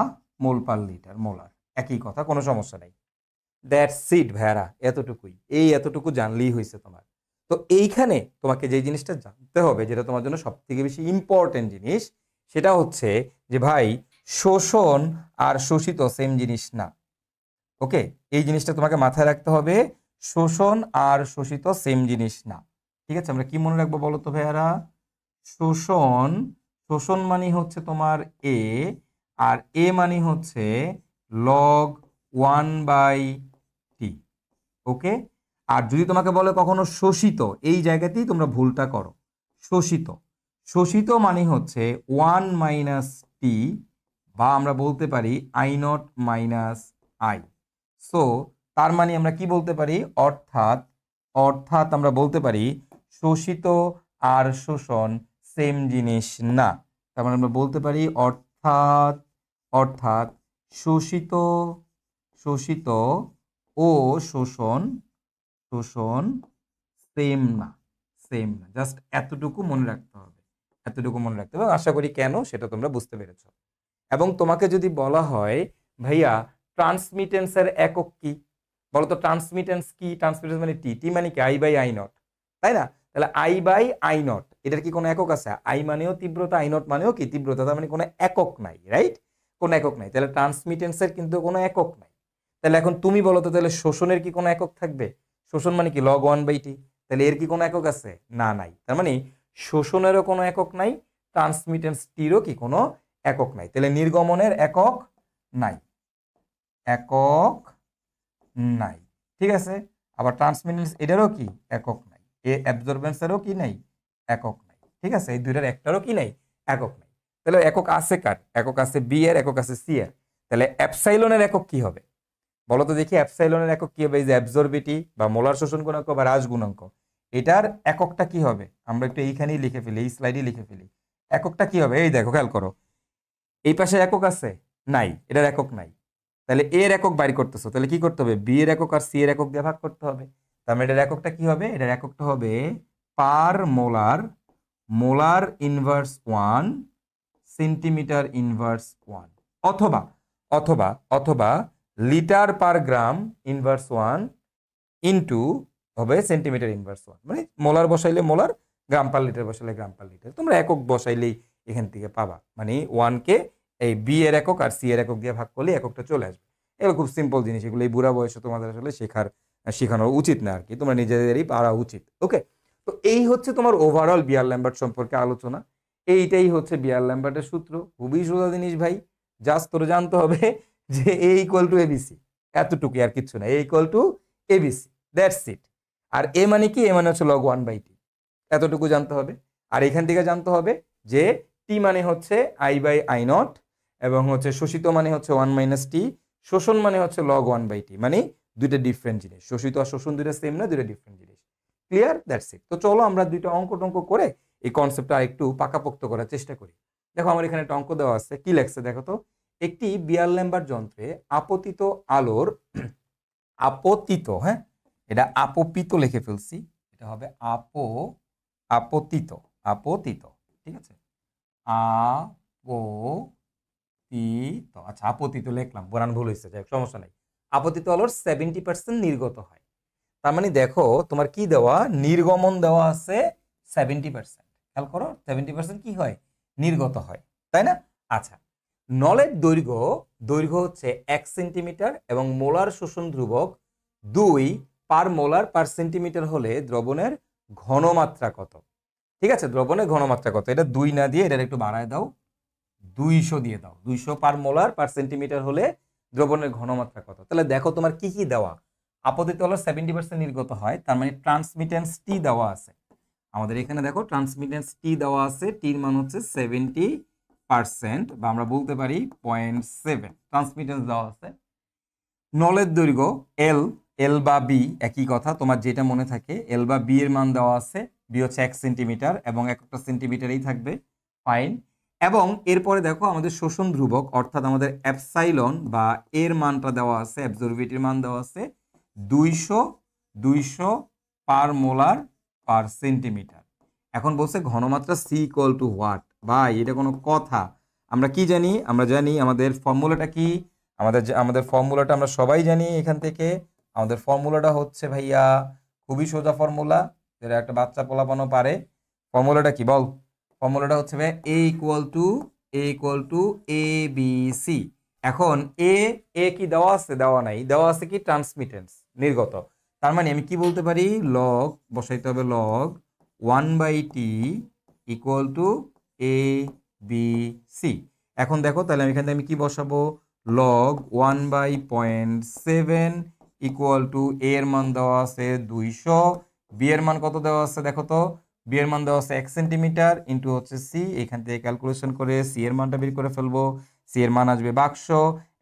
মোল পার লিটার, মোলার, একই কথা, কোনো সমস্যা নেই। দ্যাটস ইট ভাইয়ারা, এতটুকুই, এই এতটুকু জানলেই হয়েছে তোমার। তো এইখানে তোমাকে যে জিনিসটা জানতে হবে, যেটা তোমার জন্য সব থেকে বেশি ইম্পর্টেন্ট জিনিস, সেটা হচ্ছে যে ভাই শোষণ আর শোষিত সেম জিনিস না। ওকে, এই জিনিসটা তোমাকে মাথায় রাখতে হবে, শোষণ আর শোষিত সেম জিনিস না। ঠিক আছে? আমরা কি মনে রাখবো বলো তো ভাইয়ারা? শোষণ শোষণ মানে হচ্ছে তোমার এ, আর এ মানে হচ্ছে লগ 1/t। ওকে, আর যদি তোমাকে বলে কখনো শোষিত, এই জায়গাতেই তোমরা ভুলটা করো। শোষিত, শোষিত মানে হচ্ছে 1 - t, বা আমরা বলতে পারি I0 - I। সো তার মানে আমরা কি বলতে পারি, অর্থাৎ অর্থাৎ আমরা বলতে পারি শোষিত আর শোষণ সেম জিনিস না। তার মানে আমরা বলতে পারি অর্থাৎ অর্থাৎ শোষিত শোষিত ও শোষণ শোষণ সেম না, সেম না। জাস্ট এতটুকু মনে রাখতে হবে, এতটুকু মনে রাখতে হবে। আশা করি কেন সেটা তোমরা বুঝতে পেরেছ। এবং তোমাকে যদি বলা হয় ভাইয়া ট্রান্সমিটেন্সের একক কি, বলো তো ট্রান্সমিটেন্স কি? ট্রান্সমিটেন্স মানে টি, টি মানে কি I/I0, তাই না? তাহলে I/I0 এটার কি কোনো একক আছে? আই মানেও তীব্রতা, I0 মানেও কি তীব্রতা, তার মানে কোনো একক নাই, রাইট? কোনো একক নাই। তাহলে ট্রান্সমিটেন্সের কিন্তু কোনো একক নাই। তাহলে এখন তুমি বলো তো, তাহলে শোষণের কি কোনো একক থাকবে? শোষণ মানে কি log 1/t, তাহলে এর কি কোনো একক আছে? না, নাই। তার মানে শোষণেরও কোনো একক নাই, ট্রান্সমিটেন্স টিরও কি কোনো একক নাই। তাহলে নির্গমনের একক নাই, একক নাই, ঠিক আছে। আবার ট্রান্সমিটেন্স এটারও কি একক নাই, এ অ্যাবজর্বেন্সেরও কি নাই, একক নাই, ঠিক আছে। এই দুইটার একটারও কি নাই, একক নাই। তাহলে একক আছে কার? একক আছে বি এর, একক আছে সি এর। তাহলে অ্যাপসাইলনের একক কি হবে বলো তো দেখি? অ্যাপসাইলনের একক কি হবে? এই যে অ্যাবজর্বিটি বা মোলার শোষণ গুণাঙ্ক বা হ্রাস গুণাঙ্ক, এটার এককটা কি হবে? আমরা একটু এইখানেই লিখে ফেলি, এই স্লাইডে লিখে ফেলি। এককটা কি হবে? এই দেখো, খেয়াল করো, এই পাশে একক আছে নাই, এটার একক নাই। তাহলে এর একক বাইর করতেছো, তাহলে কি করতে হবে? বি এর একক আর সি এর একক দিয়ে ভাগ করতে হবে। তার মানে এটার এককটা কি হবে? এটার এককটা হবে per molar, molar inverse 1, centimetre inverse 1, অথবা অথবা অথবা litre per gram inverse 1 into হবে সেন্টিমিটার ইনভার্স 1। মানে মোলার বসাইলে মোলার, গ্রাম পার লিটার বসাইলে গ্রাম পার লিটার। তোমরা একক বসাইলেই এখান থেকে পাবা। মানে 1কে এই বি এর একক আর সি এর একক দিয়ে ভাগ করলে এককটা চলে আসবে। এগুলো খুব সিম্পল জিনিস, এগুলো এই বুড়া বয়সে তোমাদের আসলে শেখানো উচিত না আর কি, তোমরা নিজেদেরই পারা উচিত। ওকে, তো এই হচ্ছে তোমার ওভারঅল বিয়ার-ল্যাম্বার্ট সম্পর্কে আলোচনা। এইটাই হচ্ছে বিয়ার-ল্যাম্বার্টের সূত্র। খুবই সোজা জিনিস ভাই, জাস্ট তোর জানতে হবে যে এ ইকুয়াল টু এবিসি, এতটুকু, আর কিচ্ছু না। A equal to ABC, that's it. আর এ মানে কি? এ মানে হচ্ছে log 1/t, এতটুকু জানতে হবে। আর এখান থেকে জানতে হবে যে টি মানে হচ্ছে I/I0, এবং হচ্ছে শোষিত মানে হচ্ছে 1 - t, শোষণ মানে হচ্ছে log 1/t। মানে দুইটা ডিফারেন্ট জিনিস, শোষিত আর শোষণ দুইটা সেম না, দুইটা ডিফারেন্ট জিনিস। ক্লিয়ার? That's it. তো চলো আমরা দুইটা অঙ্ক টঙ্ক করে এই কনসেপ্টটা একটু পাকাপোক্ত করার চেষ্টা করি। দেখো আমার এখানে একটা অঙ্ক দেওয়া আছে, কি লেখছে দেখো তো। একটি বিয়ার-ল্যাম্বার্ট যন্ত্রে আপতিত আলোর আপতিত, হ্যাঁ, এটা আপতিত লিখে ফেলছি, এটা হবে আপতিত, আপতিত, ঠিক আছে, আপতিত। আচ্ছা, আপতিত লিখলাম, বানান ভুল হয়েছে, যাই হোক, সমস্যা নাই। আপতিত আলোর 70% নির্গত হয়। তার মানে দেখো তোমার কি দেওয়া, নির্গমন দেওয়া আছে 70%। খেয়াল করো, 70% কি হয়? নির্গত হয়, তাই না? আচ্ছা, নলের দৈর্ঘ্য দৈর্ঘ্য হচ্ছে 1 সেন্টিমিটার এবং মোলার শোষণ ধ্রুবক 2 পার মোলার পার সেন্টিমিটার হলে দ্রবণের ঘনমাত্রা কত? ঠিক আছে, দ্রবণের ঘনমাত্রা কত? এটা 2 না দিয়ে এটা একটু বাড়ায় দাও, 200 দিয়ে দাও। 200 পার মোলার পার সেন্টিমিটার হলে দ্রবণের ঘনমাত্রা কত? তাহলে দেখো তোমার কি কি দেওয়া। আপতিত আলো 70% নির্গত হয়, তার মানে ট্রান্সমিটেন্স টি দেওয়া আছে আমাদের এখানে। দেখো ট্রান্সমিটেন্স টি দেওয়া আছে, টির মান হচ্ছে 70%, বা আমরা বলতে পারি 0.7 ট্রান্সমিটেন্স দেওয়া আছে। নলের দৈর্ঘ্য এল, এল বা বি একই কথা, তোমার যেটা মনে থাকে। এল বা বি এর মান দেওয়া আছে, বি হচ্ছে 1 সেন্টিমিটার এবং একটা সেন্টিমিটারেই থাকবে, ফাইন। এবং এরপরে দেখো আমাদের শোষণ ধ্রুবক, অর্থাৎ আমাদের অ্যাপসাইলন বা এর মানটা দেওয়া আছে, অ্যাবজর্বিটির মান দেওয়া আছে 200 পার মোলার পার সেন্টিমিটার। এখন বলছে ঘনমাত্রা সি ইকুয়াল টু হোয়াট? ভাই এটা কোনো কথা? আমরা কি জানি? আমরা জানি আমাদের ফর্মুলাটা কি। আমাদের ফর্মুলাটা আমরা সবাই জানি এখান থেকে। আমাদের ফর্মুলাটা হচ্ছে ভাইয়া খুবই সোজা ফর্মুলা, যেটা একটা বাচ্চা পোলাপানো পারে। ফর্মুলাটা কি বল? ফর্মুলাটা হচ্ছে ভাই A equal to A B C. এখন এ কি দেওয়া আছে? দেওয়া নাই। দেওয়া আছে কি? ট্রান্সমিটেন্স, নির্গত। তার মানে আমি কি বলতে পারি? লগ বসাইতে হবে, log 1/t equal to A B C. এখন দেখো তাহলে আমি এখানে আমি কি বসাবো, লগ 1/0.7 ইকুয়াল টু এ এর মান দেওয়া আছে 200, বি এর মান কত দেওয়া আছে দেখো তো, বি এর মান দেওয়া আছে 1 সেন্টিমিটার ইন্টু হচ্ছে সি, এখান থেকে ক্যালকুলেশন করে সি এর মানটা বের করে ফেলবো। সি এর মান আসবে বাক্স,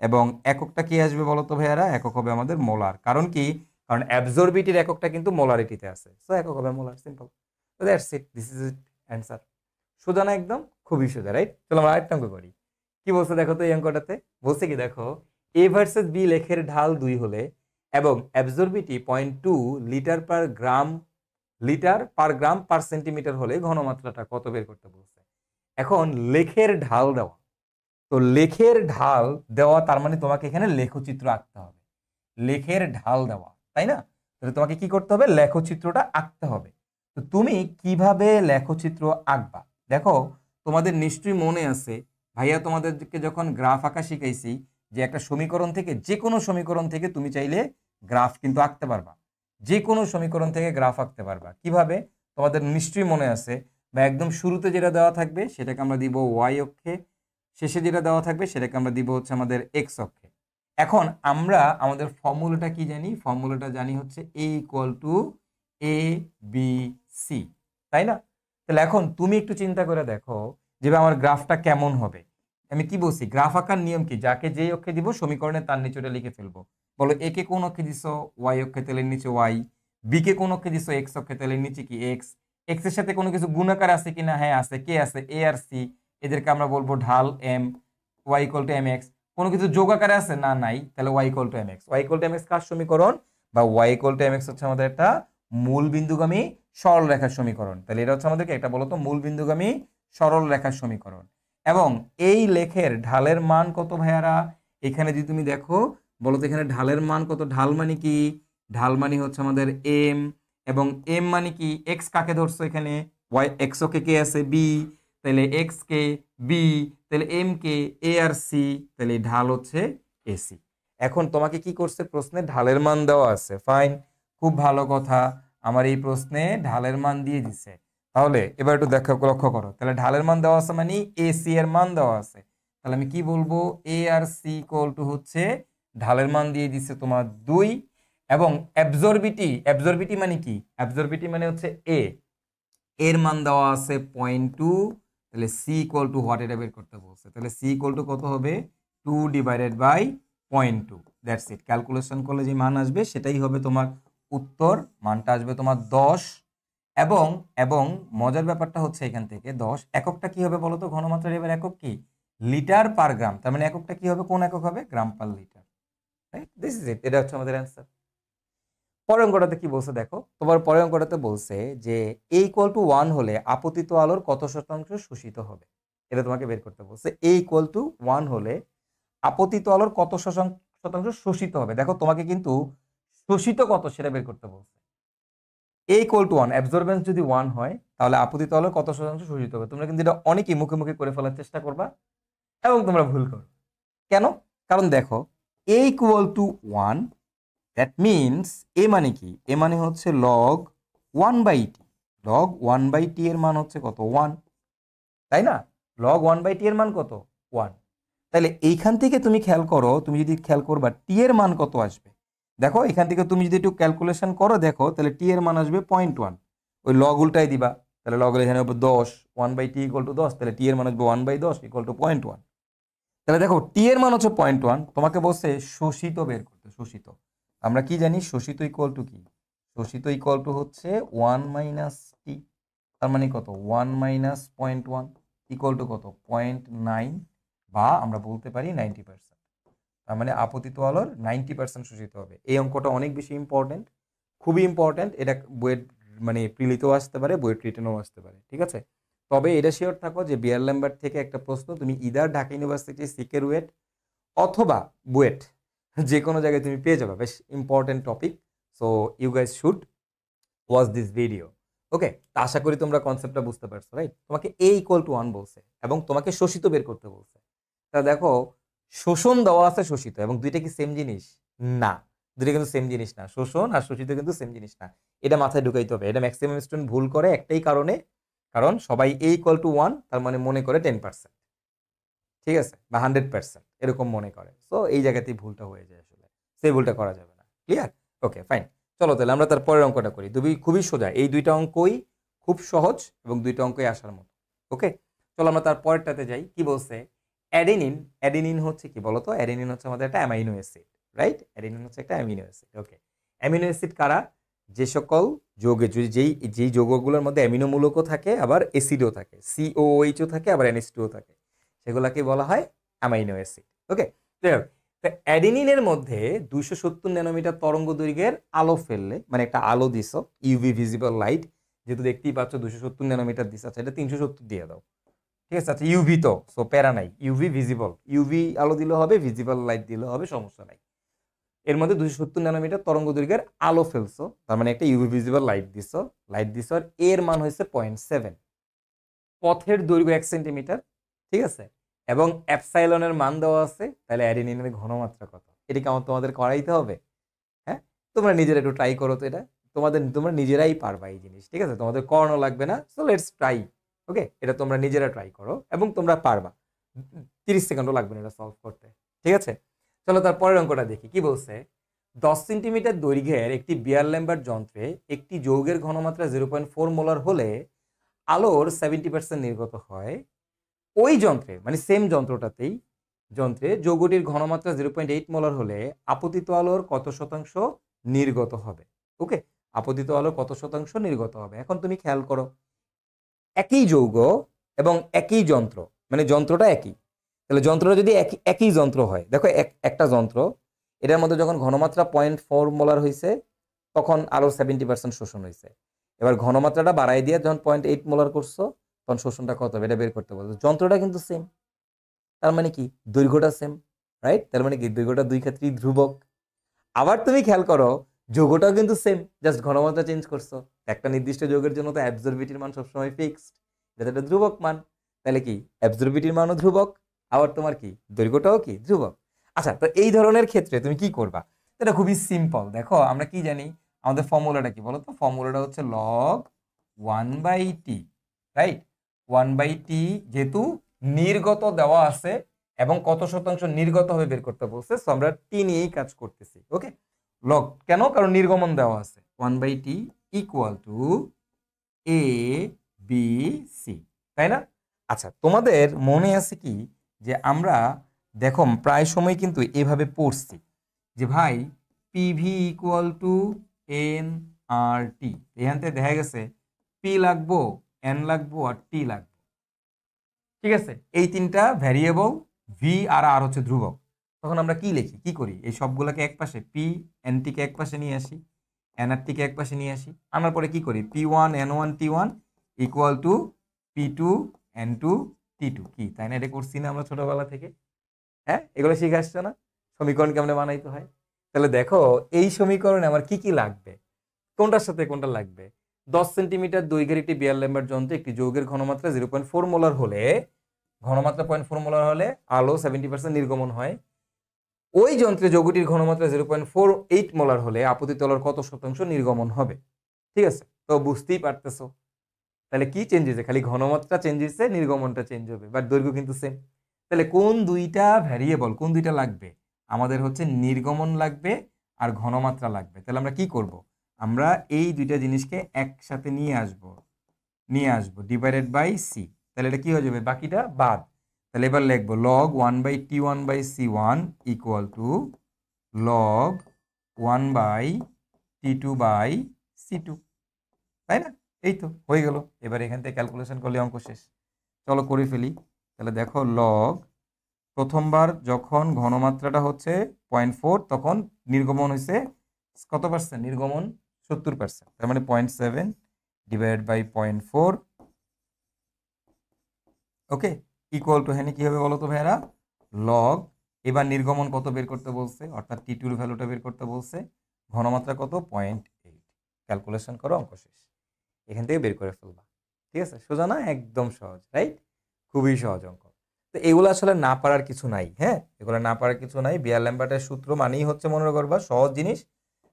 এবং এককটা কি আসবে বলো তো ভাইয়ারা, একক হবে আমাদের মোলার। কারণ কি, কারণ অ্যাবজর্বিটির এককটা কিন্তু মোলারিটিতে আছে, সো একক হবে মোলার, সিম্পল। তো that's it, this is it answer. সোজা না একদম, খুবই সোজা, রাইট? চলো আমরা আরেকটা অঙ্ক করি। কি বলছে দেখো তো এই অঙ্কটাতে, বলছে কি দেখো, এ ভার্সেস বি লেখের ঢাল 2 হলে এবং অ্যাবজর্বিটি 0.2 লিটার পার গ্রাম পার সেন্টিমিটার হলে ঘনমাত্রাটা কত বের করতে বলছে। এখন লেখের ঢাল দেওয়া, তো লেখের ঢাল দেওয়া তার মানে তোমাকে এখানে লেখচিত্র আঁকতে হবে। লেখের ঢাল দেওয়া, তাই না? তাহলে তোমাকে কি করতে হবে, লেখচিত্রটা আঁকতে হবে। তো তুমি কিভাবে লেখচিত্র আঁকবা? দেখো তোমাদের নিশ্চয়ই মনে আছে, ভাইয়া তোমাদেরকে যখন গ্রাফ আঁকা শিখাইছি, যে একটা সমীকরণ থেকে, যে কোনো সমীকরণ থেকে তুমি চাইলে গ্রাফ কিন্তু আঁকতে পারবা, যে কোনো সমীকরণ থেকে গ্রাফ আঁকতে পারবা। কিভাবে তোমাদের নিশ্চয়ই মনে আছে, বা একদম শুরুতে যেটা দেওয়া থাকবে সেটাকে আমরা দিব ওয়াই অক্ষে, শেষে যেটা দেওয়া থাকবে সেটাকে আমরা দিব হচ্ছে আমাদের এক্স অক্ষে। এখন আমরা আমাদের ফর্মুলাটা কি জানি, ফর্মুলাটা জানি হচ্ছে A equal to A B C, তাই না? তাহলে এখন তুমি একটু চিন্তা করে দেখো যে আমার গ্রাফটা কেমন হবে। আমি কি বলছি, গ্রাফ আঁকার নিয়ম কি, যাকে যেই অক্ষে দিব সমীকরণে তার নিচে ওটা লিখে ফেলবো। বলো এ কে কোন অক্ষে দিছো, ওয়াই অক্ষে, তাহলে নিচে ওয়াই। বি কে কোন অক্ষে দিছো, এক্স অক্ষে, তাহলে নিচে কি এক্স। এক্স এর সাথে কোনো কিছু গুণাকার আছে কিনা, হ্যাঁ আছে, কে আছে, এ আর সি, এদেরকে আমরা বলবো ঢাল M, Y equal to M X. কোনো কিছু যোগ আকারে আছে না, নাই, তাহলে Y equal to M X. Y equal to M X কার সমীকরণ, বা Y equal to M X হচ্ছে আমাদের একটা মূল বিন্দুগামী সরল রেখার সমীকরণ। তাহলে এটা হচ্ছে আমাদেরকে একটা বলতো মূল বিন্দুগামী সরল রেখার সমীকরণ। এবং এই লেখের ঢালের মান কত ভাইয়ারা, এখানে যদি তুমি দেখো, বলতো এখানে ঢালের মান কত, ঢাল মানে কি, ঢাল মানে হচ্ছে আমাদের এম, এবং এম মানে কি, এক্স কাকে ধরছো এখানে, ওয়াই, এক্স ওকে কে আছে বি, তাহলে এক্স কে বি, তাহলে এম কে এ আর সি, তাহলে ঢাল হচ্ছে এসি। এখন তোমাকে কি করছে, প্রশ্নে ঢালের মান দেওয়া আছে, ফাইন, খুব ভালো কথা, আমার এই প্রশ্নে ঢালের মান দিয়ে দিছে। তাহলে এবার একটু লক্ষ্য করো, তাহলে ঢালের মান দেওয়া আছে মানে এ সি এর মান দেওয়া আছে, তাহলে আমি কি বলবো, এ আর সি ইকুয়াল টু হচ্ছে ঢালের মান দিয়ে দিচ্ছে তোমার 2, এবং অ্যাবজর্বিটি মানে কি, অ্যাবজর্বিটি মানে হচ্ছে এ, এর মান দেওয়া আছে 0.2, তাহলে সি ইকুয়াল টু হোয়াট, এটা বের করতে বলছে। তাহলে সি ইকুয়াল টু কত হবে, 2/0.2, দ্যাটস ইট। ক্যালকুলেশন করলে যে মান আসবে সেটাই হবে তোমার উত্তর, মানটা আসবে তোমার 10। এবং এবং মজার ব্যাপারটা হচ্ছে এখান থেকে 10 এককটা কি হবে বলো তো, ঘনমাত্রার এবার একক কি, লিটার পার গ্রাম, তার মানে এককটা কি হবে, কোন একক হবে, gram per litre, right? This is it, এটা হচ্ছে আমাদের অ্যান্সার। পরের অঙ্কটাতে কি বলছে দেখো, তোমার পরের অঙ্কটাতে বলছে যে এ ইকুয়াল টু 1 হলে আপতিত আলোর কত শতাংশ শোষিত হবে, এটা তোমাকে বের করতে বলছে। এ ইকুয়াল টু 1 হলে আপতিত আলোর কত শতাংশ শোষিত হবে। দেখো তোমাকে কিন্তু শোষিত কত সেটা বের করতে বলছে। এ ইকুয়াল টু 1, অ্যাবজর্বেন্স যদি 1 হয় তাহলে আপতিত আলোর কত শতাংশ শোষিত হবে। তোমরা কিন্তু এটা অনেকেই মুখে মুখে করে ফেলার চেষ্টা করবা এবং তোমরা ভুল করো। কেন? কারণ দেখো এ equal two 1, that means a মানে কি, এ মানে হচ্ছে লগ 1/t, লগ 1/t এর মান হচ্ছে কত, 1, তাই না? লগ 1/t এর মান কত, 1। তাহলে এইখান থেকে তুমি খেয়াল করো, তুমি যদি খেয়াল করবা টি এর মান কত আসবে, দেখো এখান থেকে তুমি যদি একটু ক্যালকুলেশন করো দেখো, তাহলে টি এর মান আসবে 0.1, ওই লগ উল্টাই দিবা, তাহলে লগ এখানে হবে 10, 1/t ইকুয়াল টু 10, তাহলে টি এর মান আসবে 1/10 ইকুয়াল টু 0.1। তাহলে দেখো টি এর মান হচ্ছে 0.1, তোমাকে বলছে শোষিত বের করতে, শোষিত। আমরা কি জানি, শোষিত ইকুয়াল টু কি, শোষিত ইকুয়াল টু হচ্ছে 1 মাইনাস টি, তার মানে কত, 1 মাইনাস 0.1 ইকুয়াল টু কত, 0.9, বা আমরা বলতে পারি 90%। তার মানে আপতিত আলোর 90% শোষিত হবে। এই অঙ্কটা অনেক বেশি ইম্পর্টেন্ট, খুবই ইম্পর্টেন্ট। এটা বইয়ের মানে প্রিলিতেও আসতে পারে, বইয়ের রিটেনেও আসতে পারে, ঠিক আছে? তবে এটা শিওর থাকো যে বিয়ারল্যাম্বার্ট থেকে একটা প্রশ্ন তুমি either Dhaka university CKRUET অথবা বুয়েট যে কোনো জায়গায় তুমি পেয়ে যাবে, বেশ important topic. So you guys should watch this video, okay? আশা করি তোমরা কনসেপ্টটা বুঝতে পারছো, রাইট? তোমাকে এ ইকুয়াল টু 1 বলছে এবং তোমাকে শোষিত বের করতে বলছে। তা দেখো শোষণ দেওয়া আছে, শোষিত, এবং দুইটা কি সেম জিনিস? না, দুইটা কিন্তু সেম জিনিস না। শোষণ আর শোষিত কিন্তু সেম জিনিস না, এটা মাথায় ঢুকাইতে হবে। এটা ম্যাক্সিমাম স্টুডেন্ট ভুল করে একটাই কারণে, কারণ সবাই a ইকুয়াল টু 1, তার মানে মনে করে 10%, ঠিক আছে, বা 100% এরকম মনে করে। সো এই জায়গাতেই ভুলটা হয়ে যায়, আসলে সেই ভুলটা করা যাবে না। ক্লিয়ার? ওকে, ফাইন। চলো তাহলে আমরা তার পরের অঙ্কটা করি। খুবই সোজা, এই দুইটা অঙ্কই খুব সহজ এবং দুইটা অঙ্কই আসার মতো। ওকে, চলো আমরা তার পরেরটাতে যাই। কি বলছে? অ্যাডেনিন। অ্যাডেনিন হচ্ছে কি বলতো? অ্যাডেনিন হচ্ছে আমাদের একটা অ্যামাইনো অ্যাসিড, রাইট? অ্যাডেনিন হচ্ছে একটা অ্যামিনো অ্যাসিড। ওকে, অ্যামিনো অ্যাসিড কারা? যে সকল যৌগে, যেই যৌগগুলোর মধ্যে অ্যামিনো মূলকও থাকে আবার অ্যাসিডও থাকে, COOH ও থাকে আবার NH2 ও থাকে, সেগুলোকে বলা হয় অ্যামাইনো অ্যাসিড। ওকে, তো অ্যাডেনিনের মধ্যে 270 ন্যানোমিটার তরঙ্গ দৈর্ঘ্যের আলো ফেললে, মানে একটা আলো দিছ, ইউভি ভিজিবল লাইট, যেহেতু দেখতেই পাচ্ছ 270 ন্যানোমিটার দিছ, আচ্ছা এটা 370 দিয়ে দাও, ঠিক আছে? আচ্ছা ইউভি তো, সো প্যারা নাই, ইউভি ভিজিবল, ইউভি আলো দিলে হবে, ভিজিবল লাইট দিলে হবে, সমস্যা নাই। এর মধ্যে 270 ন্যানোমিটার তরঙ্গ দৈর্ঘ্যের আলো ফেলছো, তার মানে একটা ইউভি ভিজিবল লাইট দিছ, আর এর মান হয়েছে 0.7। পথের দৈর্ঘ্য 1 সেন্টিমিটার, ঠিক আছে, এবং অ্যাপসাইলনের মান দেওয়া আছে, তাহলে অ্যাডেনিনের ঘনমাত্রা কত? এটা কি তোমাদের করাইতে হবে? হ্যাঁ, তোমরা নিজেরা একটু ট্রাই করো তো, এটা তোমরা নিজেরাই পারবা এই জিনিস, ঠিক আছে, তোমাদের করানো লাগবে না। So let's try. ওকে, এটা তোমরা নিজেরা ট্রাই করো এবং তোমরা পারবা, 30 সেকেন্ডও লাগবে না এটা সলভ করতে, ঠিক আছে? চলো তার পরের অঙ্কটা দেখি। কি বলছে? 10 সেন্টিমিটার দৈর্ঘ্যের একটি বিয়ার ল্যাম্বার্ট যন্ত্রে একটি যৌগের ঘনমাত্রা 0.4 মোলার হলে আলোর 70% নির্গত হয়। ওই যন্ত্রে, মানে সেম যন্ত্রে যৌগটির ঘনমাত্রা 0.8 মোলার হলে আপতিত আলোর কত শতাংশ নির্গত হবে? ওকে, আপতিত আলোর কত শতাংশ নির্গত হবে? এখন তুমি খেয়াল করো, একই যৌগ এবং একই যন্ত্র, মানে যন্ত্রটা একই, তাহলে যন্ত্রটা যদি একই যন্ত্র হয়, দেখো একটা যন্ত্র, এটার মধ্যে যখন ঘনমাত্রা 0.4 মোলার হয়েছে তখন আলোর 70% শোষণ হয়েছে। এবার ঘনমাত্রাটা বাড়াই দিয়ে যখন 0.8 মোলার করছো তখন শোষণটা কত হবে এটা বের করতে বলছো। যন্ত্রটা কিন্তু সেম, তার মানে কি দৈর্ঘ্যটা সেম, রাইট? তার মানে কি দৈর্ঘ্যটা দুই ক্ষেত্রেই ধ্রুবক। আবার তুমি খেয়াল করো, যৌগটাও কিন্তু সেম, জাস্ট ঘনমাত্রা চেঞ্জ করছো। একটা নির্দিষ্ট যৌগের জন্য তো অ্যাবজর্বিটির মান সবসময় ফিক্সড, এটা একটা ধ্রুবক মান, তাহলে কি অ্যাবজর্বিটির মানও ধ্রুবক, আবার তোমার কি দৈর্ঘ্যটাও কি ধ্রুবক। আচ্ছা, তো এই ধরনের ক্ষেত্রে তুমি কি করবা? এটা খুবই সিম্পল। দেখো আমরা কি জানি, আমাদের ফর্মুলাটা কি বলো তো? ফর্মুলাটা হচ্ছে লগ 1/t, রাইট? 1/t, যেহেতু নির্গত দেওয়া আছে এবং কত শতাংশ নির্গত হবে বের করতে বলছে, সো আমরা টি নিয়েই কাজ করতেছি। ওকে, লগ কেন? কারণ নির্গমন দেওয়া আছে। 1/t equal to A B C, তাই না? আচ্ছা, তোমাদের মনে আছে কি যে আমরা দেখো প্রায় সময় কিন্তু এভাবে পড়ছি যে ভাই পিভি ইকুয়াল টু এন আর টি, এখান থেকে দেখা গেছে পি লাগবো, এন লাগবো আর টি লাগবো, ঠিক আছে? এই তিনটা ভ্যারিয়েবল, ভি আর আর হচ্ছে ধ্রুবক। তখন আমরা কি লিখি, কি করি? এই সবগুলোকে এক পাশে, পি এন টিকে এক পাশে নিয়ে আসি, এন আর টিকে এক পাশে নিয়ে আসি, আনার পরে কি করি? P1 N1 T1 equal to P2 N2 T2, কি তাই না? এটা করছি না আমরা ছোটবেলা থেকে? হ্যাঁ, এগুলো শিখে আসছো না, সমীকরণ কেমনে বানাইতে হয়? তাহলে দেখো এই সমীকরণে আমার কি কি লাগবে, কোনটার সাথে কোনটা লাগবে? 10 সেন্টিমিটার দৈর্ঘ্যের একটি বিয়ার ল্যাম্বার্ট যন্ত্রে একটি যৌগের ঘনমাত্রা 0.4 মোলার হলে, ঘনমাত্রা 0.4 মোলার হলে আলো 70% নির্গমন হয়। ওই যন্ত্রে যৌগটির ঘনমাত্রা 0.48 মোলার হলে আপতিত আলোর কত শতাংশ নির্গমন হবে? ঠিক আছে, তো বুঝতেই পারতেছো তাহলে কি চেঞ্জ হয়েছে? খালি ঘনমাত্রা চেঞ্জ হয়েছে, নির্গমনটা চেঞ্জ হবে, বাট দৈর্ঘ্য কিন্তু সেম। তাহলে কোন দুইটা ভ্যারিয়েবল, কোন দুইটা লাগবে? আমাদের হচ্ছে নির্গমন লাগবে আর ঘনমাত্রা লাগবে। তাহলে আমরা কি করব? আমরা এই দুইটা জিনিসকে একসাথে নিয়ে আসবো ডিভাইডেড বাই সি। তাহলে এটা কি হয়ে যাবে? বাকিটা বাদ। তাহলে এবার লিখবো log 1/T1/C1 equal to log 1/T2/C2, তাই না? এই তো হয়ে গেল। এবার এখান থেকে ক্যালকুলেশন করলে অঙ্ক শেষ। চলো করে ফেলি। তাহলে দেখো লগ, প্রথমবার যখন ঘনমাত্রাটা হচ্ছে 0.4 তখন নির্গমন হয়েছে কত পার্সেন্ট? নির্গমন 70%, তার মানে 0.7 divide by 0.4, okay, equal to, হ্যাঁ কি হবে বলো তো ভাইয়ারা? লগ, এবার নির্গমন কত বের করতে বলছে, অর্থাৎ T2 এর ভ্যালুটা বের করতে বলছে, ঘনমাত্রা কত? 0.8। ক্যালকুলেশন করো, অঙ্ক শেষ। এখান থেকে বের করে ফেলবা, ঠিক আছে? সোজা না? একদম সহজ, রাইট? খুবই সহজ অঙ্ক। তো এগুলো আসলে না পারার কিছু নাই, হ্যাঁ, এগুলো না পারার কিছু নাই। বিয়ার ল্যাম্বার্টের সূত্র মানেই হচ্ছে, মনে করবা, সহজ জিনিস,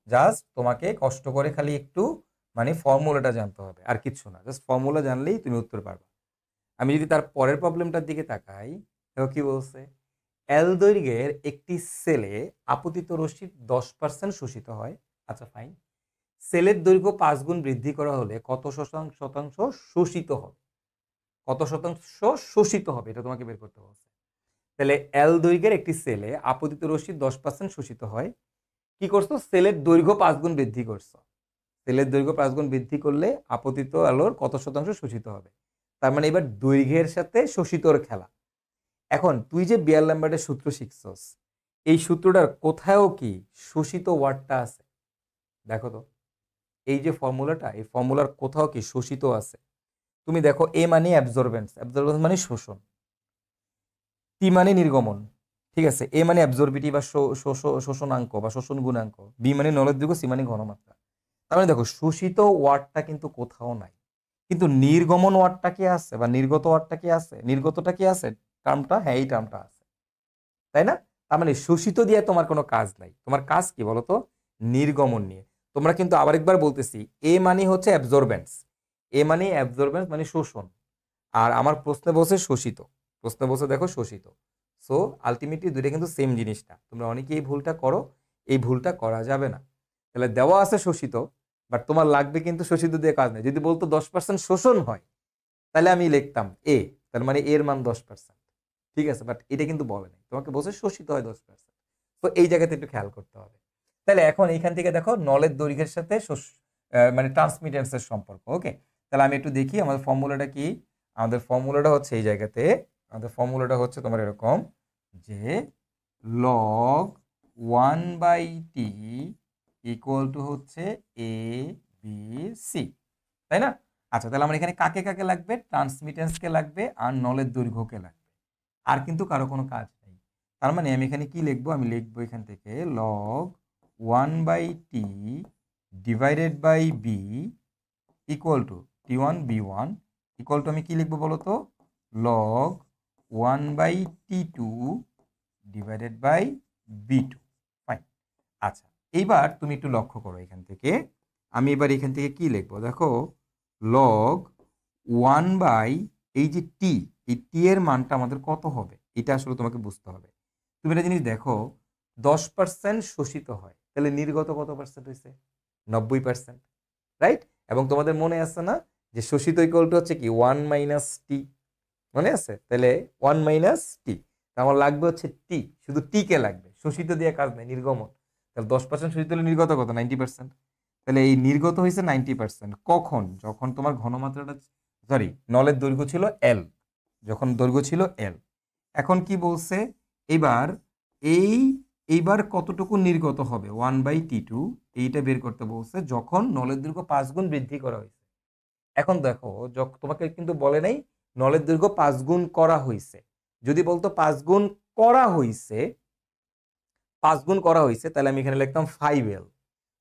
জাস্ট তোমাকে কষ্ট করে খালি একটু মানে ফর্মুলাটা জানতে হবে, আর কিচ্ছু না, জাস্ট ফর্মুলা জানলেই তুমি উত্তর পারবা। আমি যদি তার পরের প্রবলেমটার দিকে তাকাই, দেখো কি বলছে, এল দৈর্ঘ্যের একটি সেলে আপতিত রশ্মির 10% শোষিত হয়। আচ্ছা ফাইন, সেলের দৈর্ঘ্য 5 গুণ বৃদ্ধি করা হলে কত শতাংশ শোষিত হবে, কত শতাংশ শোষিত হবে এটা তোমাকে বের করতে বলছে। তাহলে এল দৈর্ঘ্যের একটি সেলে আপতিত রশ্মির 10% শোষিত হয়। কি করছো, সেলের দৈর্ঘ্য 5 গুণ বৃদ্ধি করছো। সেলের দৈর্ঘ্য 5 গুণ বৃদ্ধি করলে আপতিত আলোর কত শতাংশ শোষিত হবে। তার মানে এবার দৈর্ঘ্যের সাথে শোষিতর খেলা। এখন তুই যে বিয়ার-ল্যাম্বার্টের সূত্র শিখছস, এই সূত্রটার কোথাও কি শোষিত ওয়ার্ডটা আছে? দেখো তো, এই যে ফর্মুলাটা, এই ফর্মুলার কোথাও কি শোষিত আছে? তুমি দেখো, এ মানে অ্যাবজর্বেন্স, অ্যাবজর্বেন্স মানে শোষণ, টি মানে নির্গমন, ঠিক আছে, এ মানে অ্যাবজর্বিটি বা শোষণাঙ্ক বা শোষণ গুণাঙ্ক, বি মানে নলের দৈর্ঘ্য, সি মানে ঘনমাত্রা। তার মানে দেখো, শোষিত ওয়ার্ডটা কিন্তু কোথাও নাই, কিন্তু নির্গমন ওয়ার্ডটা কি আছে বা নির্গত ওয়ার্ডটা কি আছে, নির্গতটা কি আছে, টার্মটা, হ্যাঁ এই টার্মটা আছে, তাই না? তার মানে শোষিত দিয়ে তোমার কোনো কাজ নাই, তোমার কাজ কি বলতো, নির্গমন নিয়ে। তোমরা কিন্তু আবার একবার বলতেছি, এ মানে হচ্ছে অ্যাবজর্বেন্স, এ মানে অ্যাবজর্বেন্স মানে শোষণ, আর আমার প্রশ্নে বলছে শোষিত, প্রশ্নে বলছে দেখো শোষিত। সো আলটিমেটলি দুইটা কিন্তু সেম জিনিসটা, তোমরা অনেকেই এই ভুলটা করো, এই ভুলটা করা যাবে না। তাহলে দেওয়া আছে শোষিত, বাট তোমার লাগবে কিন্তু শোষিত দিয়ে কাজ নেই। যদি বলতো 10% শোষণ হয়, তাহলে আমি লিখতাম এ, তার মানে এর মান 10%, ঠিক আছে, বাট এটা কিন্তু বলে নাই, তোমাকে বলছে শোষিত হয় 10%। তো এই জায়গাতে একটু খেয়াল করতে হবে। তাহলে এখন এইখান থেকে দেখো নলের দৈর্ঘ্যের সাথে মানে ট্রান্সমিটেন্সের সম্পর্ক। ওকে, তাহলে আমি একটু দেখি আমাদের ফর্মুলাটা কি। আমাদের ফর্মুলাটা হচ্ছে এই জায়গাতে, আমাদের ফর্মুলাটা হচ্ছে তোমার এরকম যে লগ 1/t ইকুয়াল টু হচ্ছে এ বি সি, তাই না? আচ্ছা, তাহলে আমার এখানে কাকে কাকে লাগবে, ট্রান্সমিটেন্সকে লাগবে আর নলের দৈর্ঘ্যকে লাগবে, আর কিন্তু কারো কোনো কাজ নেই। তার মানে আমি এখানে কি লিখবো, আমি লিখবো এখান থেকে log 1/t divided by B equal to t1 b1 equal to আমি কি লিখবো বলো তো, log 1/t2 divided by b2। Fine. আচ্ছা, এইবার তুমি একটু লক্ষ্য করো এখান থেকে, আমি এবার এখান থেকে কি লিখবো, দেখো লগ 1 এই যে টি, এই টি এর মানটা আমাদের কত হবে এটা আসলে তোমাকে বুঝতে হবে। তুমি একটা জিনিস দেখো, 10% শোষিত হয়, তাহলে নির্গত কত পার্সেন্ট হয়েছে, 90%, রাইট? এবং তোমাদের মনে আছে না যে শোষিত ইকুয়াল টু হচ্ছে কি 1 - টি, মনে আছে? তাহলে 1 - টি, আমার লাগবে হচ্ছে টি, শুধু টি কে লাগবে, শোষিত দিয়ে কাজ নেই, নির্গমন। তাহলে 10% শোষিত হলে নির্গত কত, 90%। তাহলে এই নির্গত হয়েছে 90%, কখন, যখন তোমার ঘনমাত্রাটা, সরি নলের দৈর্ঘ্য ছিল এল, যখন দৈর্ঘ্য ছিল এল। এখন কি বলছে, এবার এই এইবার কতটুকু নির্গত হবে 1/t2, এইটা বের করতে বলছে যখন নলের দৈর্ঘ্য 5 গুণ বৃদ্ধি করা হয়েছে। এখন দেখো, তোমাকে কিন্তু বলে নাই নলের দৈর্ঘ্য 5 গুণ করা হয়েছে। যদি বলতো 5 গুণ করা হয়েছে, 5 গুণ করা হয়েছে, তাহলে আমি এখানে লিখতাম 5L।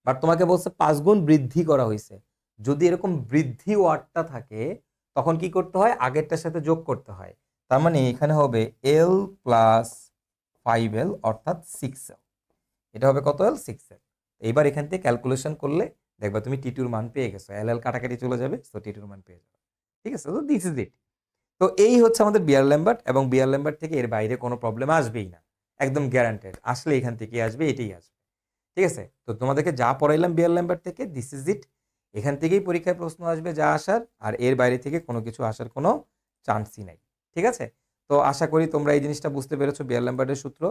বাট তোমাকে বলছে 5 গুণ বৃদ্ধি করা হয়েছে। যদি এরকম বৃদ্ধি ওয়ার্ডটা থাকে, তখন কি করতে হয়, আগেরটার সাথে যোগ করতে হয়। তার মানে এখানে হবে L প্লাস 5L অর্থাৎ 6L। এটা হবে কত, L 6L। এইবার এখান থেকে ক্যালকুলেশন করলে দেখবা তুমি টি2 মান পেয়ে গেছো, এল কাটাকাটি চলে যাবে, তো টি2 মান পেয়ে যাবে, ঠিক আছে? তো দিস ইজ ইট। তো এই হচ্ছে আমাদের বিয়ার-ল্যাম্বার্ট, এবং বিয়ার-ল্যাম্বার্ট থেকে এর বাইরে কোনো প্রবলেম আসবেই না, একদম গ্যারান্টেড। আসলে এখান থেকে আসবে, এটাই আসবে, ঠিক আছে? তো তোমাদেরকে যা পড়াইলাম বিয়ার-ল্যাম্বার্ট থেকে, দিস ইজ ইট। এখান থেকেই পরীক্ষায় প্রশ্ন আসবে যা আসার, আর এর বাইরে থেকে কোনো কিছু আসার কোনো চান্সই নাই, ঠিক আছে? তো আশা করি তোমরা এই জিনিসটা বুঝতে পেরেছো, বিয়ার-ল্যাম্বার্টের সূত্র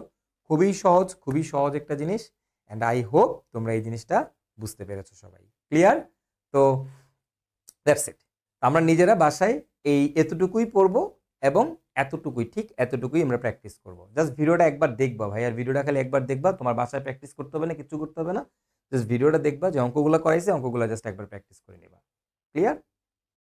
খুবই সহজ, খুবই সহজ একটা জিনিস, অ্যান্ড আই হোপ তোমরা এই জিনিসটা বুঝতে পেরেছো সবাই। ক্লিয়ার? তো দ্যাটস ইট। আমরা নিজেরা বাসায় এই এতটুকুই পড়বো, এবং এতটুকুই, ঠিক এতটুকুই আমরা প্র্যাকটিস করবো। জাস্ট ভিডিওটা একবার দেখবা ভাই, আর ভিডিওটা খালি একবার দেখবা, তোমার বাসায় প্র্যাকটিস করতে হবে না, কিছু করতে হবে না, জাস্ট ভিডিওটা দেখবা, যে অঙ্কগুলো করাইছে অঙ্কগুলো জাস্ট একবার প্র্যাকটিস করে নিবা। ক্লিয়ার?